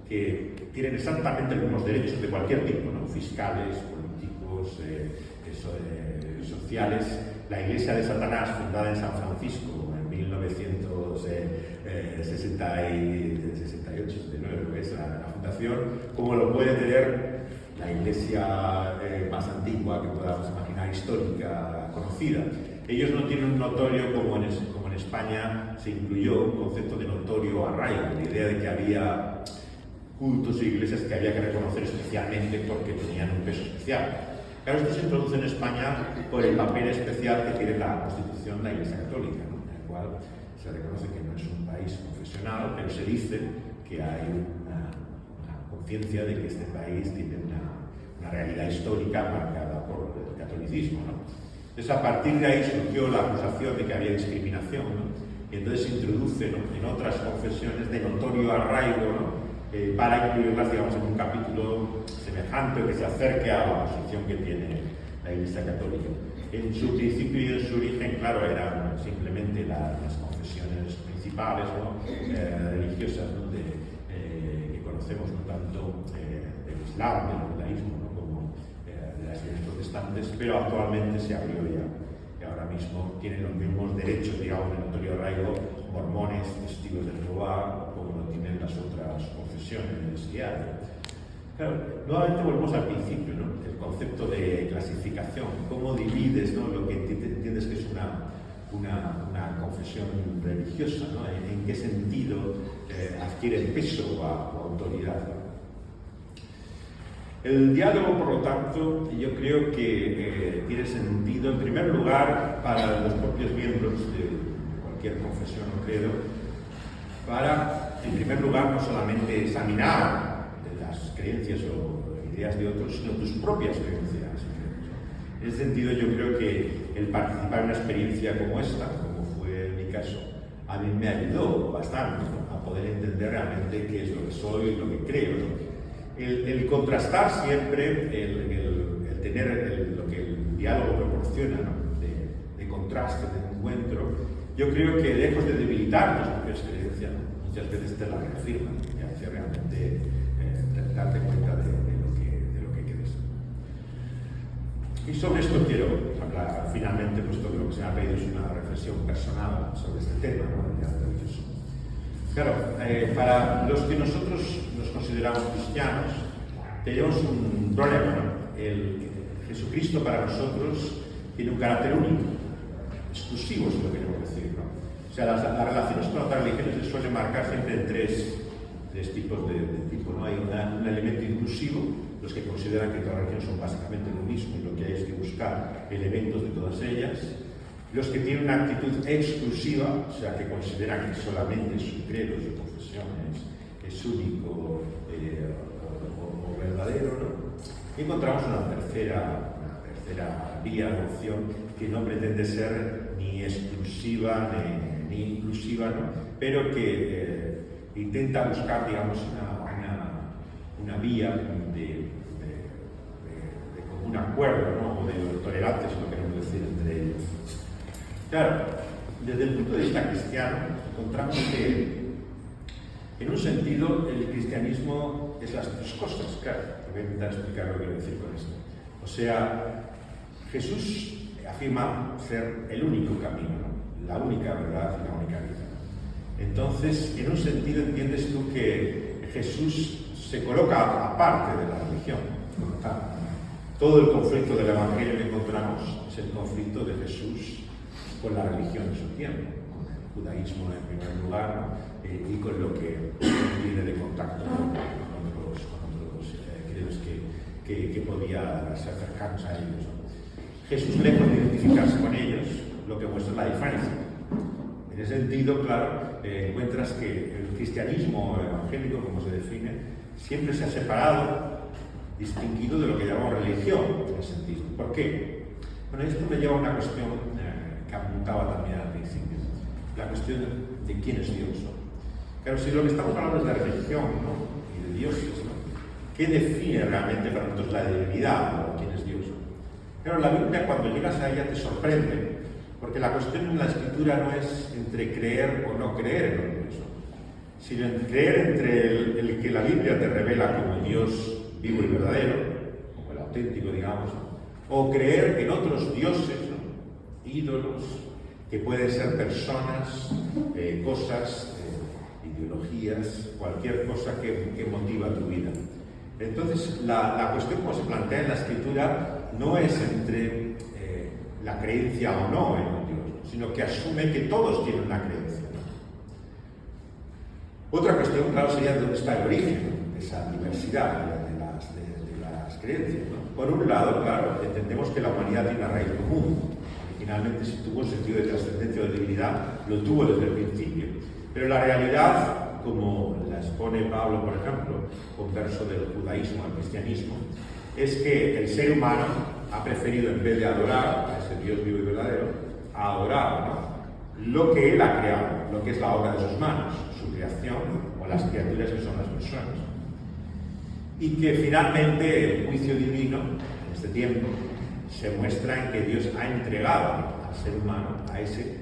Que tienen exactamente los mismos derechos de cualquier tipo, ¿no? Fiscales, políticos, sociales. La Iglesia de Satanás, fundada en San Francisco en 1900 1968, 69, es la fundación, como lo puede tener la iglesia más antigua que podamos imaginar, histórica, conocida. Ellos no tienen un notorio como en España se incluyó un concepto de notorio arraigo, la idea de que había cultos e iglesias que había que reconocer especialmente porque tenían un peso especial. Claro, esto se introduce en España por el papel especial que tiene la Constitución de la Iglesia Católica, ¿no? En el cual se reconoce que no es un país confesional, pero se dice que hay una conciencia de que este país tiene una realidad histórica marcada por el catolicismo, ¿no? Entonces, a partir de ahí surgió la acusación de que había discriminación, ¿no? Y entonces se introduce, ¿no?, en otras confesiones de notorio arraigo, ¿no?, para incluirlas, digamos, en un capítulo semejante o que se acerque a la posición que tiene la Iglesia Católica. En su principio y en su origen, claro, eran simplemente las confesiones principales, ¿no?, religiosas, ¿no?, que conocemos, no tanto del Islam, del judaísmo, ¿no?, como de las iglesias protestantes, pero actualmente se abrió ya. Que ahora mismo tienen los mismos derechos, digamos, de notorio arraigo mormones, testigos de Jehová, como lo tienen las otras confesiones que hay. Claro, nuevamente volvemos al principio, ¿no?, el concepto de clasificación, cómo divides, ¿no?, lo que entiendes que es una confesión religiosa, ¿no?, en qué sentido adquiere peso o autoridad, ¿no? El diálogo, por lo tanto, yo creo que tiene sentido, en primer lugar, para los propios miembros de cualquier confesión o credo, para, en primer lugar, no solamente examinar las creencias o ideas de otros, sino tus propias creencias. En ese sentido, yo creo que el participar en una experiencia como esta, como fue mi caso, a mí me ayudó bastante, ¿no?, a poder entender realmente qué es lo que soy y lo que creo, ¿no? El contrastar siempre, el tener lo que el diálogo proporciona, ¿no?, de contraste, de encuentro, yo creo que lejos de debilitar tus propias creencias, ¿no?, muchas veces te las reafirman y hace realmente darte cuenta de lo que crees. Y sobre esto quiero hablar finalmente, puesto que lo que se me ha pedido es una reflexión personal sobre este tema, ¿no?, del diálogo religioso. Claro, para los que nosotros nos consideramos cristianos, tenemos un problema, ¿no? Jesucristo para nosotros tiene un carácter único, exclusivo, si lo queremos decir, ¿no? O sea, las relaciones con otras religiones se suelen marcar siempre en tres tipos de tipo, ¿no? Hay un elemento inclusivo, los que consideran que todas las religiones son básicamente lo mismo y lo que hay es que buscar elementos de todas ellas. Los que tienen una actitud exclusiva, o sea, que consideran que solamente su credo, su confesión es único o verdadero, ¿no? Y encontramos una tercera vía de opción que no pretende ser ni exclusiva ni inclusiva, ¿no?, pero que intenta buscar, digamos, una vía de común acuerdo, ¿no?, o de tolerancia, si lo queremos decir, entre ellos. Claro, desde el punto de vista cristiano, encontramos que, en un sentido, el cristianismo es las tres cosas. Claro, voy a intentar explicar lo que quiero decir con esto. O sea, Jesús afirma ser el único camino, ¿no?, la única verdad y la única vida. Entonces, en un sentido, entiendes tú que Jesús se coloca aparte de la religión. Todo el conflicto del Evangelio que encontramos es el conflicto de Jesús con la religión de su tiempo, con el judaísmo en primer lugar, ¿no?, y con lo que tiene de contacto con otros credos que podía ser cercanos a ellos, ¿no? Jesús, lejos de identificarse con ellos, lo que muestra la diferencia. En ese sentido, claro, encuentras que el cristianismo evangélico, como se define, siempre se ha separado, distinguido de lo que llamamos religión, en ese sentido. ¿Por qué? Bueno, esto me lleva a una cuestión que apuntaba también al principio, la cuestión de quién es Dios, ¿no? Claro, si lo que estamos hablando es de religión, ¿no?, y de dioses, ¿no?, ¿qué define realmente para nosotros la divinidad o quién es Dios? Claro, la Biblia, cuando llegas a ella, te sorprende, porque la cuestión en la Escritura no es entre creer o no creer en un Dios, sino creer entre el que la Biblia te revela como Dios vivo y verdadero, como el auténtico, digamos, o creer en otros dioses, ¿no?, ídolos, que pueden ser personas, cosas, ideologías, cualquier cosa que motiva tu vida. Entonces, la cuestión como se plantea en la Escritura no es entre la creencia o no en un Dios, sino que asume que todos tienen una creencia. Otra cuestión, claro, sería dónde está el origen de esa diversidad de las creencias, ¿no? Por un lado, claro, entendemos que la humanidad tiene una raíz común. Originalmente, si tuvo un sentido de trascendencia o de divinidad, lo tuvo desde el principio. Pero la realidad, como la expone Pablo, por ejemplo, converso del judaísmo al cristianismo, es que el ser humano ha preferido, en vez de adorar a ese Dios vivo y verdadero, a adorar, ¿no?, lo que Él ha creado, lo que es la obra de sus manos, su creación, o las criaturas que son las personas. Y que finalmente el juicio divino, en este tiempo, se muestra en que Dios ha entregado al ser humano a ese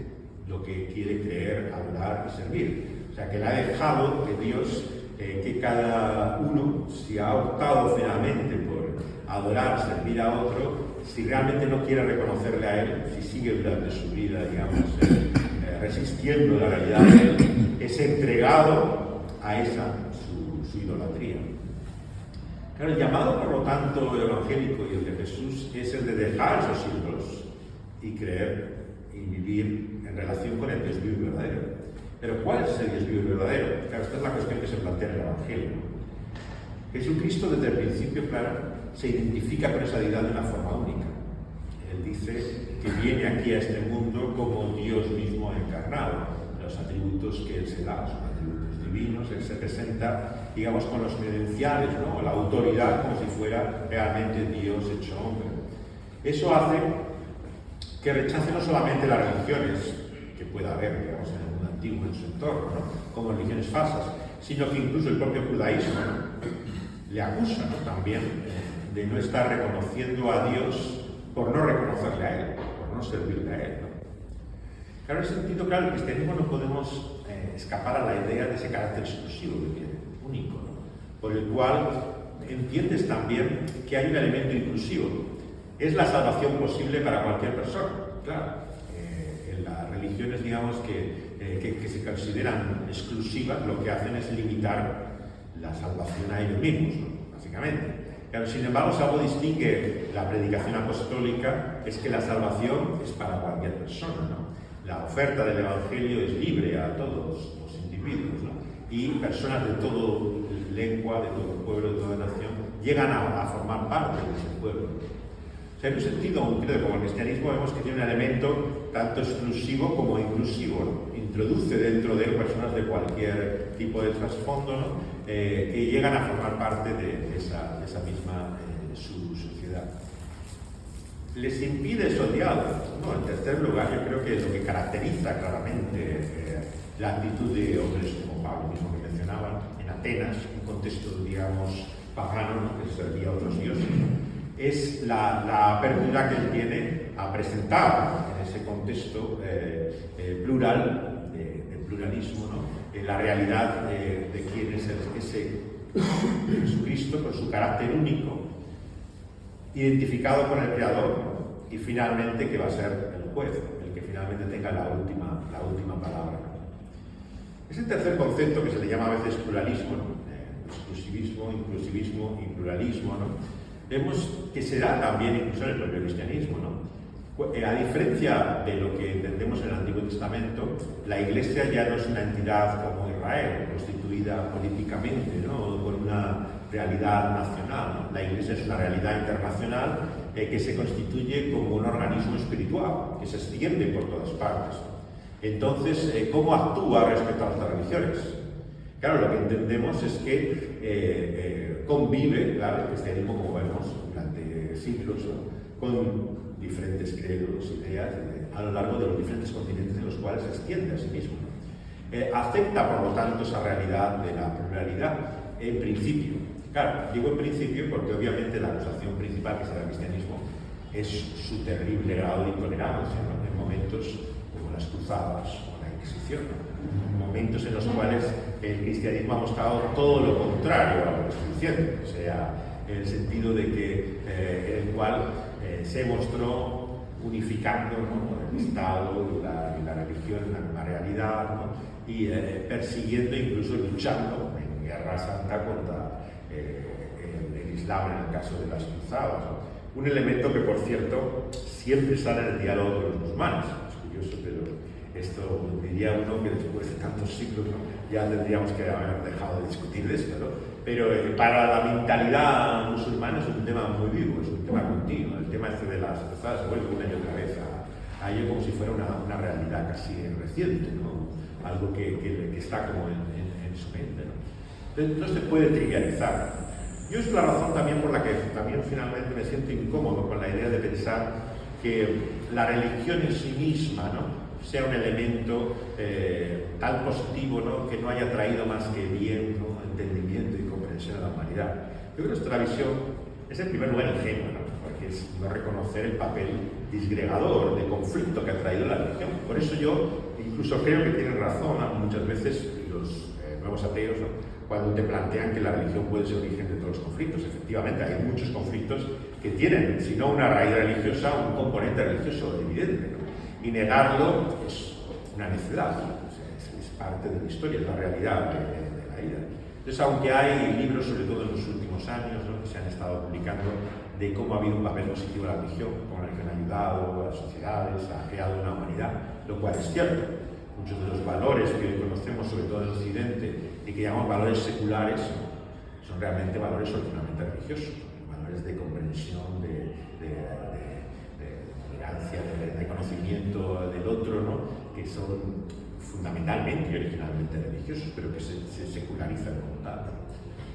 lo que quiere creer, adorar y servir. O sea, que le ha dejado que Dios, que cada uno, si ha optado finalmente por adorar, servir a otro, si realmente no quiere reconocerle a Él, si sigue durante su vida, digamos, resistiendo la realidad de Él, es entregado a esa su idolatría. Claro, el llamado, por lo tanto, evangélico y el de Jesús es el de dejar esos ídolos y creer y vivir en relación con el Dios vivo y verdadero. Pero ¿cuál es el Dios vivo y verdadero? Claro, esta es la cuestión que se plantea en el Evangelio. Jesucristo, desde el principio, claro, se identifica con esa deidad de una forma única. Él dice que viene aquí a este mundo como Dios mismo encarnado. Los atributos que Él se da son atributos divinos. Él se presenta, digamos, con los credenciales, ¿no?, la autoridad, como si fuera realmente Dios hecho hombre. Eso hace que rechace no solamente las religiones que pueda haber, digamos, en el mundo antiguo, en su entorno, ¿no?, como religiones falsas, sino que incluso el propio judaísmo, ¿no?, le acusa, ¿no?, también de no estar reconociendo a Dios por no reconocerle a Él, por no servirle a Él, ¿no? Claro, en ese sentido, claro, el cristianismo no podemos escapar a la idea de ese carácter exclusivo que tiene, único, ¿no?, por el cual entiendes también que hay un elemento inclusivo. ¿Es la salvación posible para cualquier persona? Claro, en las religiones, digamos, que se consideran exclusivas, lo que hacen es limitar la salvación a ellos mismos, ¿no?, básicamente. Pero, sin embargo, si algo distingue la predicación apostólica es que la salvación es para cualquier persona, ¿no? La oferta del Evangelio es libre a todos los individuos, ¿no? Y personas de toda lengua, de todo pueblo, de toda nación, llegan a formar parte de ese pueblo. O sea, en un sentido, creo, como el cristianismo, vemos que tiene un elemento tanto exclusivo como inclusivo, ¿no? Introduce dentro de él personas de cualquier tipo de trasfondo, ¿no?, que llegan a formar parte de esa misma su sociedad. ¿Les impide eso el diálogo? No, en tercer lugar, yo creo que lo que caracteriza claramente la actitud de hombres como Pablo mismo que mencionaba, en Atenas, un contexto, digamos, pagano, ¿no?, que servía a otros dioses, ¿no?, es la apertura que él tiene a presentar en ese contexto plural, de pluralismo, ¿no?, la realidad de quién es ese Jesucristo, con su carácter único, identificado con el Creador, ¿no?, y finalmente que va a ser el juez, el que finalmente tenga la última palabra. Ese tercer concepto que se le llama a veces pluralismo, ¿no?, exclusivismo, inclusivismo y pluralismo, ¿no?, vemos que se da también incluso en el propio cristianismo, ¿no? A diferencia de lo que entendemos en el Antiguo Testamento, la Iglesia ya no es una entidad como Israel, constituida políticamente, ¿no?, con una realidad nacional, ¿no? La Iglesia es una realidad internacional que se constituye como un organismo espiritual, que se extiende por todas partes. Entonces, ¿cómo actúa respecto a otras religiones? Claro, lo que entendemos es que convive, claro, el cristianismo, como vemos, durante siglos, ¿no?, con diferentes credos, ideas, a lo largo de los diferentes continentes en los cuales se extiende a sí mismo. Acepta, por lo tanto, esa realidad de la pluralidad, en principio. Claro, digo en principio porque obviamente la acusación principal que se da al cristianismo es su terrible grado de intolerancia, ¿no?, en momentos como las cruzadas o la Inquisición, ¿no?, momentos en los cuales el cristianismo ha mostrado todo lo contrario a lo que estoy diciendo, o sea, en el sentido de que en el cual se mostró unificando, ¿no?, el Estado y la religión en la realidad, ¿no?, y persiguiendo, incluso luchando en guerra santa contra el Islam en el caso de las cruzadas, ¿no? Un elemento que, por cierto, siempre sale en el diálogo con los musulmanes. Es curioso, pero esto diría uno que después de tantos siglos, ¿no?, ya tendríamos que haber dejado de discutir de esto, ¿no? Pero para la mentalidad musulmana es un tema muy vivo, es un tema continuo. El tema este de las cruzadas se vuelve una y otra vez a ello como si fuera una realidad casi reciente, ¿no?, algo que está como en su mente, ¿no? No se puede trivializar. Yo es la razón también por la que también finalmente me siento incómodo con la idea de pensar que la religión en sí misma, ¿no?, sea un elemento tan positivo, ¿no?, que no haya traído más que bien, ¿no?, entendimiento y comprensión a la humanidad. Yo creo que nuestra visión es en primer lugar ingenua, ¿no?, porque es no reconocer el papel disgregador, de conflicto que ha traído la religión. Por eso yo incluso creo que tienen razón, ¿no?, muchas veces los nuevos ateos, ¿no?, cuando te plantean que la religión puede ser origen de todos los conflictos. Efectivamente, hay muchos conflictos que tienen, si no una raíz religiosa, un componente religioso evidente, ¿no?, y negarlo es una necedad, es parte de la historia, es la realidad de la vida. Entonces, aunque hay libros, sobre todo en los últimos años, ¿no?, que se han estado publicando de cómo ha habido un papel positivo de la religión, cómo la religión ha ayudado a las sociedades, ha creado una humanidad, lo cual es cierto. Muchos de los valores que hoy conocemos, sobre todo en Occidente, y que llamamos valores seculares, son realmente valores originalmente religiosos, valores de comprensión, de tolerancia, de conocimiento del otro, ¿no?, que son fundamentalmente y originalmente religiosos, pero que se secularizan como tal.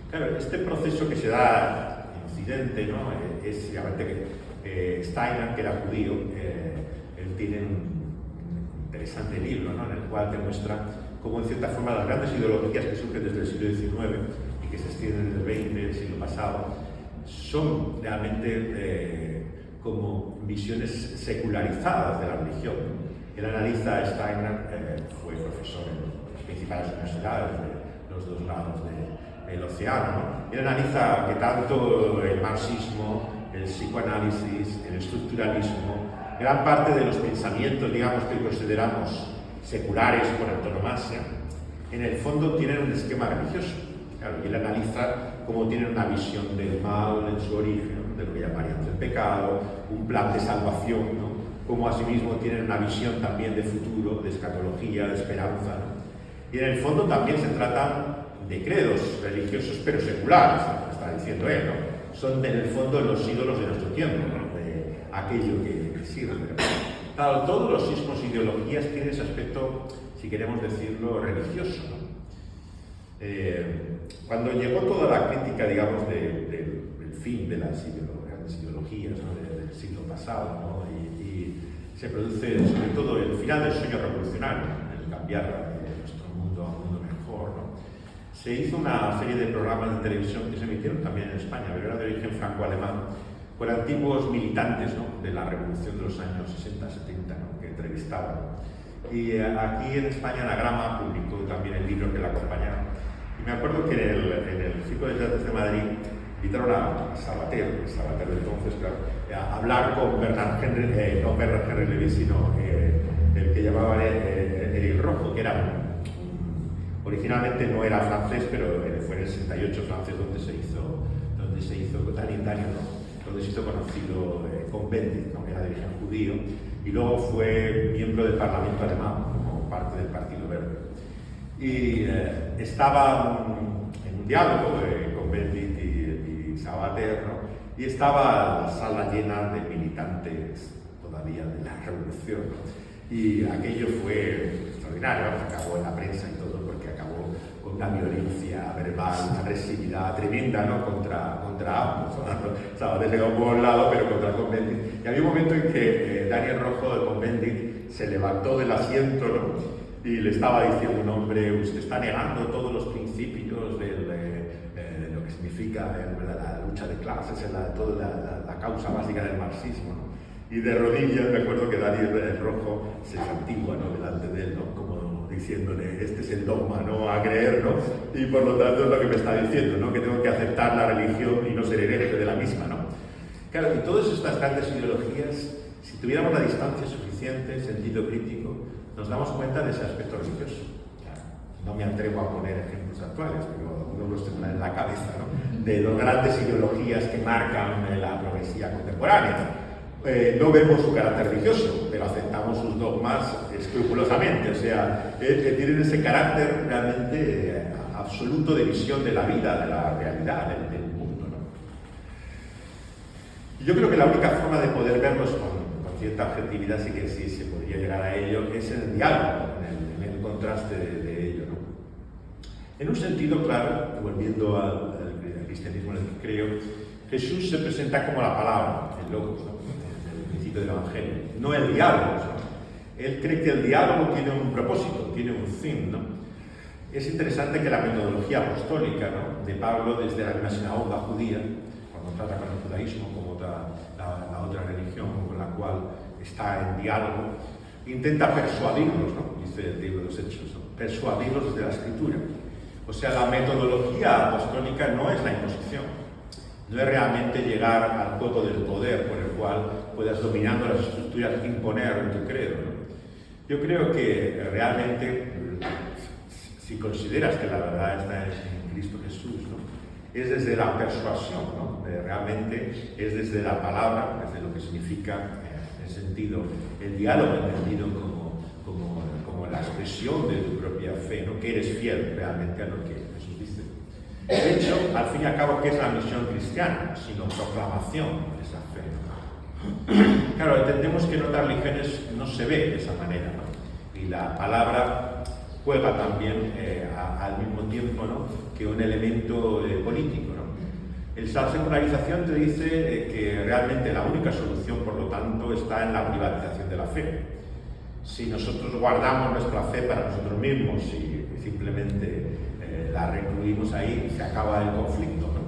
Claro, este proceso que se da en Occidente, ¿no?, es realmente que Steiner, que era judío, él tiene un interesante libro, ¿no?, en el cual te muestra cómo, en cierta forma, las grandes ideologías que surgen desde el siglo XIX y que se extienden desde el XX, el siglo pasado, son realmente como visiones secularizadas de la religión. Él analiza, Steiner fue profesor en las principales universidades de los dos lados del océano, ¿no? Él analiza que tanto el marxismo, el psicoanálisis, el estructuralismo, gran parte de los pensamientos, digamos, que consideramos seculares por antonomasia, en el fondo tienen un esquema religioso. Claro, y él analiza cómo tienen una visión del mal en su origen, de lo que llamaríamos el pecado, un plan de salvación, ¿no?, como asimismo tienen una visión también de futuro, de escatología, de esperanza, ¿no? Y en el fondo también se trata de credos religiosos, pero seculares, ¿no?, está diciendo él, ¿no? Son en el fondo los ídolos de nuestro tiempo, ¿no?, de aquello que sirve. Claro, todos los sismos e ideologías tienen ese aspecto, si queremos decirlo, religioso, ¿no? Cuando llegó toda la crítica, digamos, del fin de las grandes ideologías, ¿no?, del siglo pasado, ¿no?, y se produce sobre todo el final del sueño revolucionario, el cambiar nuestro mundo a un mundo mejor, ¿no?, se hizo una serie de programas de televisión que se emitieron también en España, pero era de origen franco-alemán, por antiguos militantes, ¿no?, de la revolución de los años 60-70, ¿no?, que entrevistaban. Y aquí en España Anagrama publicó también el libro que la acompañaba. Y me acuerdo que en el Círculo de Teatros de Madrid invitaron a Sabater de entonces, claro, a hablar con Bernard Henry, no Bernard Henry Levy, sino el que llamaban el Rojo, que era originalmente no era francés, pero fue en el 68 francés donde se hizo Daniel, ¿no?, donde se hizo conocido con Bendit, ¿no?, que era de origen judío, y luego fue miembro del Parlamento alemán como parte del Partido Verde. Y estaba en un diálogo con Bendit y Sabater, ¿no?, y estaba la sala llena de militantes todavía de la revolución, ¿no?, y aquello fue extraordinario, acabó en la prensa y todo, porque acabó con una violencia verbal, una agresividad tremenda, ¿no?, contra ambos, ¿no? Sabater se quedó por un lado, pero contra Cohn-Bendit. Y había un momento en que Daniel Rojo de Cohn-Bendit se levantó del asiento, ¿no?, y le estaba diciendo: un hombre, usted está negando todos los principios de lo que significa la lucha de clases, toda la causa básica del marxismo, ¿no? Y de rodillas me acuerdo que Daniel Rojo se santigua, ¿no?, delante de él, ¿no?, como diciéndole: este es el dogma, no a creer, ¿no?, y por lo tanto es lo que me está diciendo, ¿no?, que tengo que aceptar la religión y no ser hereje de la misma, ¿no? Claro, y todas estas grandes ideologías Si tuviéramos la distancia suficiente, sentido crítico, nos damos cuenta de ese aspecto religioso. No me atrevo a poner ejemplos actuales, pero uno los tendrá en la cabeza, ¿no? De las grandes ideologías que marcan la progresía contemporánea. No vemos su carácter religioso, pero aceptamos sus dogmas escrupulosamente, o sea, tienen ese carácter realmente absoluto de visión de la vida, de la realidad, del mundo, ¿no? Y yo creo que la única forma de poder verlos con cierta objetividad, sí que sí se podría llegar a ello, es en el diálogo, en el contraste de ello, ¿no? En un sentido, claro, volviendo al cristianismo en el que creo, Jesús se presenta como la palabra, el logos, ¿no? El principio del Evangelio, no el diálogo, ¿no? Él cree que el diálogo tiene un propósito, tiene un fin, ¿no? Es interesante que la metodología apostólica, ¿no?, de Pablo desde la misma sinagoga judía, cuando trata con el judaísmo como la otra religión con la cual está en diálogo, intenta persuadirlos, ¿no?, dice el libro de los Hechos, ¿no?, persuadirlos desde la Escritura. O sea, la metodología apostólica no es la imposición, no es realmente llegar al juego del poder por el cual puedas, dominando las estructuras, imponer en tu credo, ¿no? Yo creo que realmente, si consideras que la verdad está en Cristo Jesús, ¿no?, es desde la persuasión, ¿no? Realmente es desde la palabra, desde lo que significa, en sentido, el diálogo entendido como la expresión de tu propia fe, ¿no?, que eres fiel realmente a lo que Jesús dice. De hecho, al fin y al cabo, ¿qué es la misión cristiana? Sino proclamación de esa fe, ¿no? Claro, entendemos que en otras religiones no se ve de esa manera, ¿no? Y la palabra juega también al mismo tiempo, ¿no?, que un elemento político, ¿no? La secularización te dice que realmente la única solución, por lo tanto, está en la privatización de la fe. Si nosotros guardamos nuestra fe para nosotros mismos y simplemente la recluimos ahí, se acaba el conflicto, ¿no?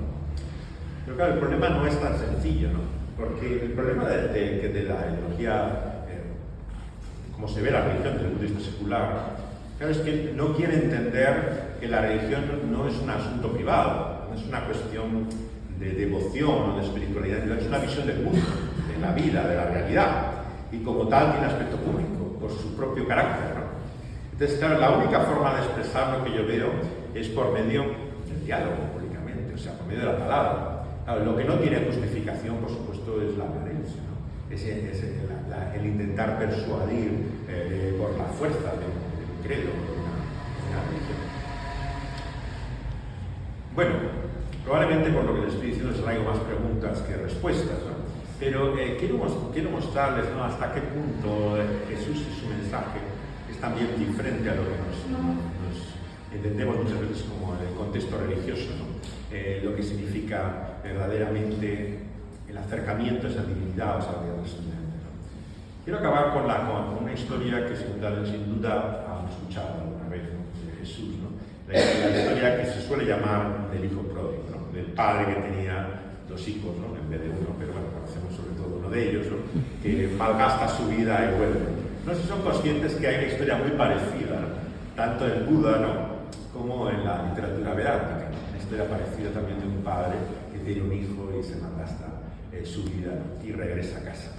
Pero claro, el problema no es tan sencillo, ¿no? Porque el problema de la ideología, como se ve la religión desde el punto de vista secular, claro, es que no quiere entender que la religión no es un asunto privado, no es una cuestión de devoción o de espiritualidad, es una visión del mundo, de la vida, de la realidad, y como tal tiene aspecto público, por su propio carácter, ¿no? Entonces, claro, la única forma de expresar lo que yo veo es por medio del diálogo, públicamente, o sea, por medio de la palabra. Claro, lo que no tiene justificación, por supuesto, es la violencia, ¿no? Es el intentar persuadir por la fuerza de un credo, de una religión. Bueno, probablemente por lo que les estoy diciendo les traigo más preguntas que respuestas, ¿no? Pero quiero mostrarles, ¿no?, hasta qué punto Jesús y su mensaje es también diferente a lo que nos entendemos muchas veces como el contexto religioso, ¿no? Lo que significa verdaderamente el acercamiento a esa divinidad, o esa vida trascendente, ¿no? Quiero acabar con una historia que sin duda han escuchado alguna vez, ¿no?, de Jesús, ¿no? La historia que se suele llamar del hijo pródigo, ¿no?, del padre que tenía 2 hijos, ¿no?, en vez de uno, pero bueno, conocemos sobre todo uno de ellos, ¿no?, que malgasta su vida y vuelve. No sé si son conscientes que hay una historia muy parecida, ¿no?, tanto en Buda, ¿no?, como en la literatura vedántica, ¿no?, una historia parecida también de un padre que tiene un hijo y se malgasta su vida, ¿no?, y regresa a casa.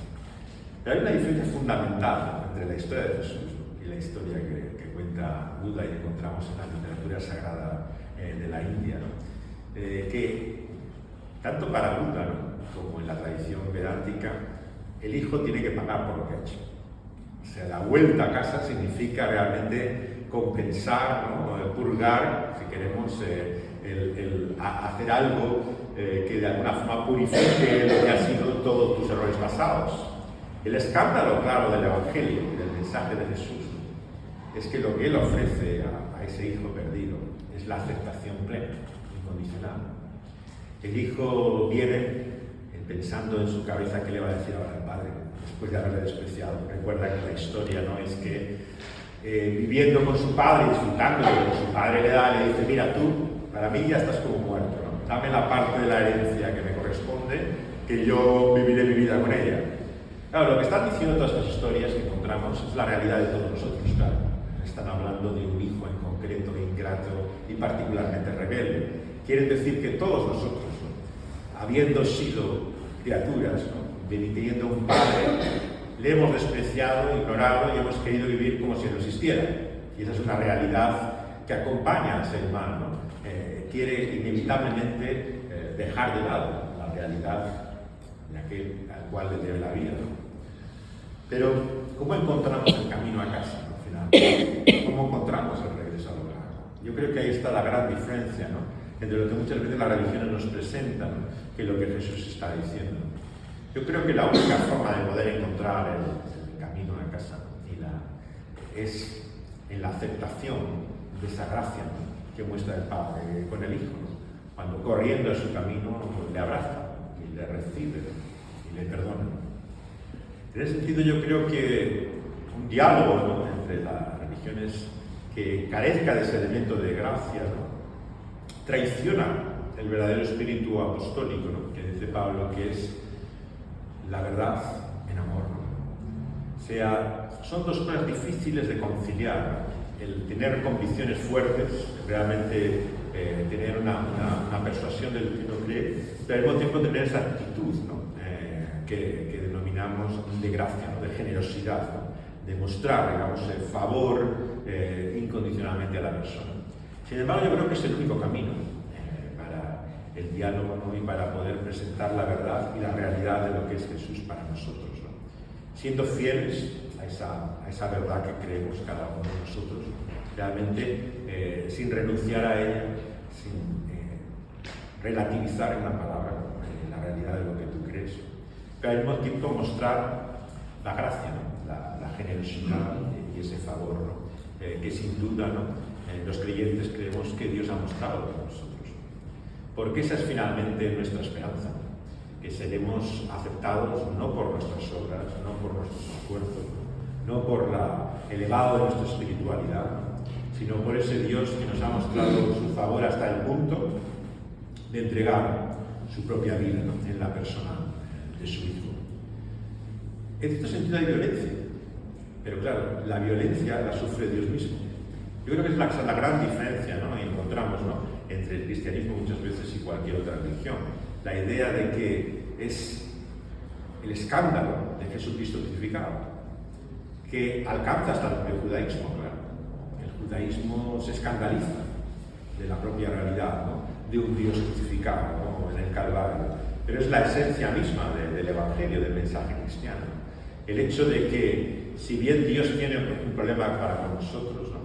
Pero hay una diferencia fundamental entre la historia de Jesús y la historia que cuenta Buda y encontramos en la literatura sagrada de la India, ¿no?, que tanto para Buda, ¿no?, como en la tradición vedántica, el hijo tiene que pagar por lo que ha hecho. O sea, la vuelta a casa significa realmente compensar, ¿no?, purgar, si queremos, hacer algo que de alguna forma purifique lo que han sido todos tus errores pasados. El escándalo, claro, del Evangelio, del mensaje de Jesús, ¿no?, es que lo que él ofrece a ese hijo perdido es la aceptación plena, incondicional. El hijo viene pensando en su cabeza qué le va a decir ahora al padre después de haberle despreciado. Recuerda que la historia no es que viviendo con su padre, disfrutando de lo que su padre le da, le dice: mira, tú para mí ya estás como muerto, ¿no?, dame la parte de la herencia que me corresponde, que yo viviré mi vida con ella. Claro, lo que están diciendo todas estas historias que encontramos es la realidad de todos nosotros, claro. Están hablando de un hijo en concreto, ingrato y particularmente rebelde. Quieren decir que todos nosotros, ¿no?, habiendo sido criaturas, ¿no?, teniendo un padre le hemos despreciado, ignorado y hemos querido vivir como si no existiera. Y esa es una realidad que acompaña al ser humano, ¿no? Quiere inevitablemente dejar de lado la realidad de aquel al cual le debe la vida, ¿no? Pero, ¿cómo encontramos el camino a casa, ¿no? Al final, ¿cómo encontramos el regreso al hogar? Yo creo que ahí está la gran diferencia, ¿no? Entre lo que muchas veces las religiones nos presentan, ¿no? Que lo que Jesús está diciendo. Yo creo que la única forma de poder encontrar el camino a casa, ¿no? Es en la aceptación de esa gracia, ¿no? Que muestra el Padre con el Hijo, ¿no? Cuando corriendo a su camino le abraza y le recibe, ¿no? Y le perdona. En ese sentido yo creo que un diálogo, ¿no? Entre las religiones que carezca de ese elemento de gracia, ¿no? Traiciona el verdadero espíritu apostólico, ¿no? Que dice Pablo que es la verdad en amor, ¿no? Son dos cosas difíciles de conciliar, ¿no? El tener convicciones fuertes, realmente tener una persuasión de lo que uno cree, pero al mismo tiempo tener esa actitud, ¿no? Que denominamos de gracia, ¿no? De generosidad, ¿no? De mostrar, digamos, el favor incondicionalmente a la persona. Sin embargo, yo creo que es el único camino para el diálogo, ¿no? Y para poder presentar la verdad y la realidad de lo que es Jesús para nosotros, ¿no? Siendo fieles a esa verdad que creemos cada uno de nosotros, realmente sin renunciar a ella, sin relativizar en la palabra la realidad de lo que tú crees, pero al mismo tiempo mostrar la gracia, ¿no? La generosidad y ese favor, ¿no? Que sin duda, ¿no? Los creyentes creemos que Dios ha mostrado para nosotros, porque esa es finalmente nuestra esperanza, que seremos aceptados no por nuestras obras, no por nuestros esfuerzos, no por el elevado de nuestra espiritualidad, sino por ese Dios que nos ha mostrado su favor hasta el punto de entregar su propia vida, ¿no? En la persona de su Hijo. En este sentido hay violencia, pero claro, la violencia la sufre Dios mismo. Yo creo que es la gran diferencia, ¿no? Y encontramos, ¿no? Entre el cristianismo muchas veces y cualquier otra religión. La idea de que es el escándalo de Jesucristo crucificado, que alcanza hasta el judaísmo, claro. El judaísmo se escandaliza de la propia realidad, ¿no? De un Dios crucificado, ¿no? En el Calvario. Pero es la esencia misma del Evangelio, del mensaje cristiano. El hecho de que, si bien Dios tiene un problema para con nosotros, ¿no?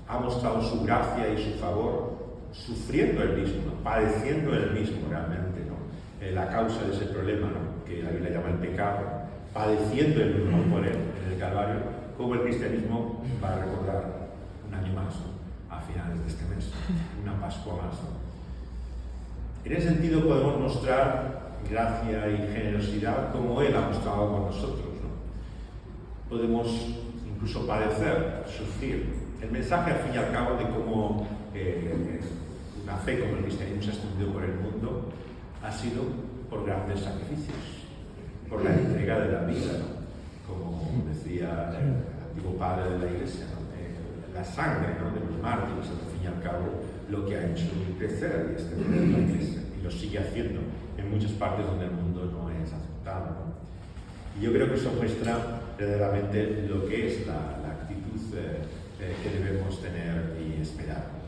Ha mostrado su gracia y su favor sufriendo el mismo, ¿no? Padeciendo el mismo realmente, ¿no? La causa de ese problema, ¿no? Que la Biblia llama el pecado, padeciendo el mismo por él en el Calvario, como el cristianismo va a recordar un año más, ¿no? A finales de este mes, una Pascua más, ¿no? En ese sentido podemos mostrar gracia y generosidad como Él ha mostrado con nosotros, ¿no? Podemos incluso padecer, sufrir. El mensaje, al fin y al cabo, de cómo una fe como el cristianismo se ha extendido por el mundo ha sido por grandes sacrificios, por la entrega de la vida, ¿no? Como decía el antiguo padre de la Iglesia, ¿no? La sangre, ¿no? De los mártires, al fin y al cabo, lo que ha hecho crecer y extender la Iglesia, y lo sigue haciendo en muchas partes donde el mundo no es aceptado, ¿no? Y yo creo que eso muestra verdaderamente lo que es la actitud que debemos tener y esperar.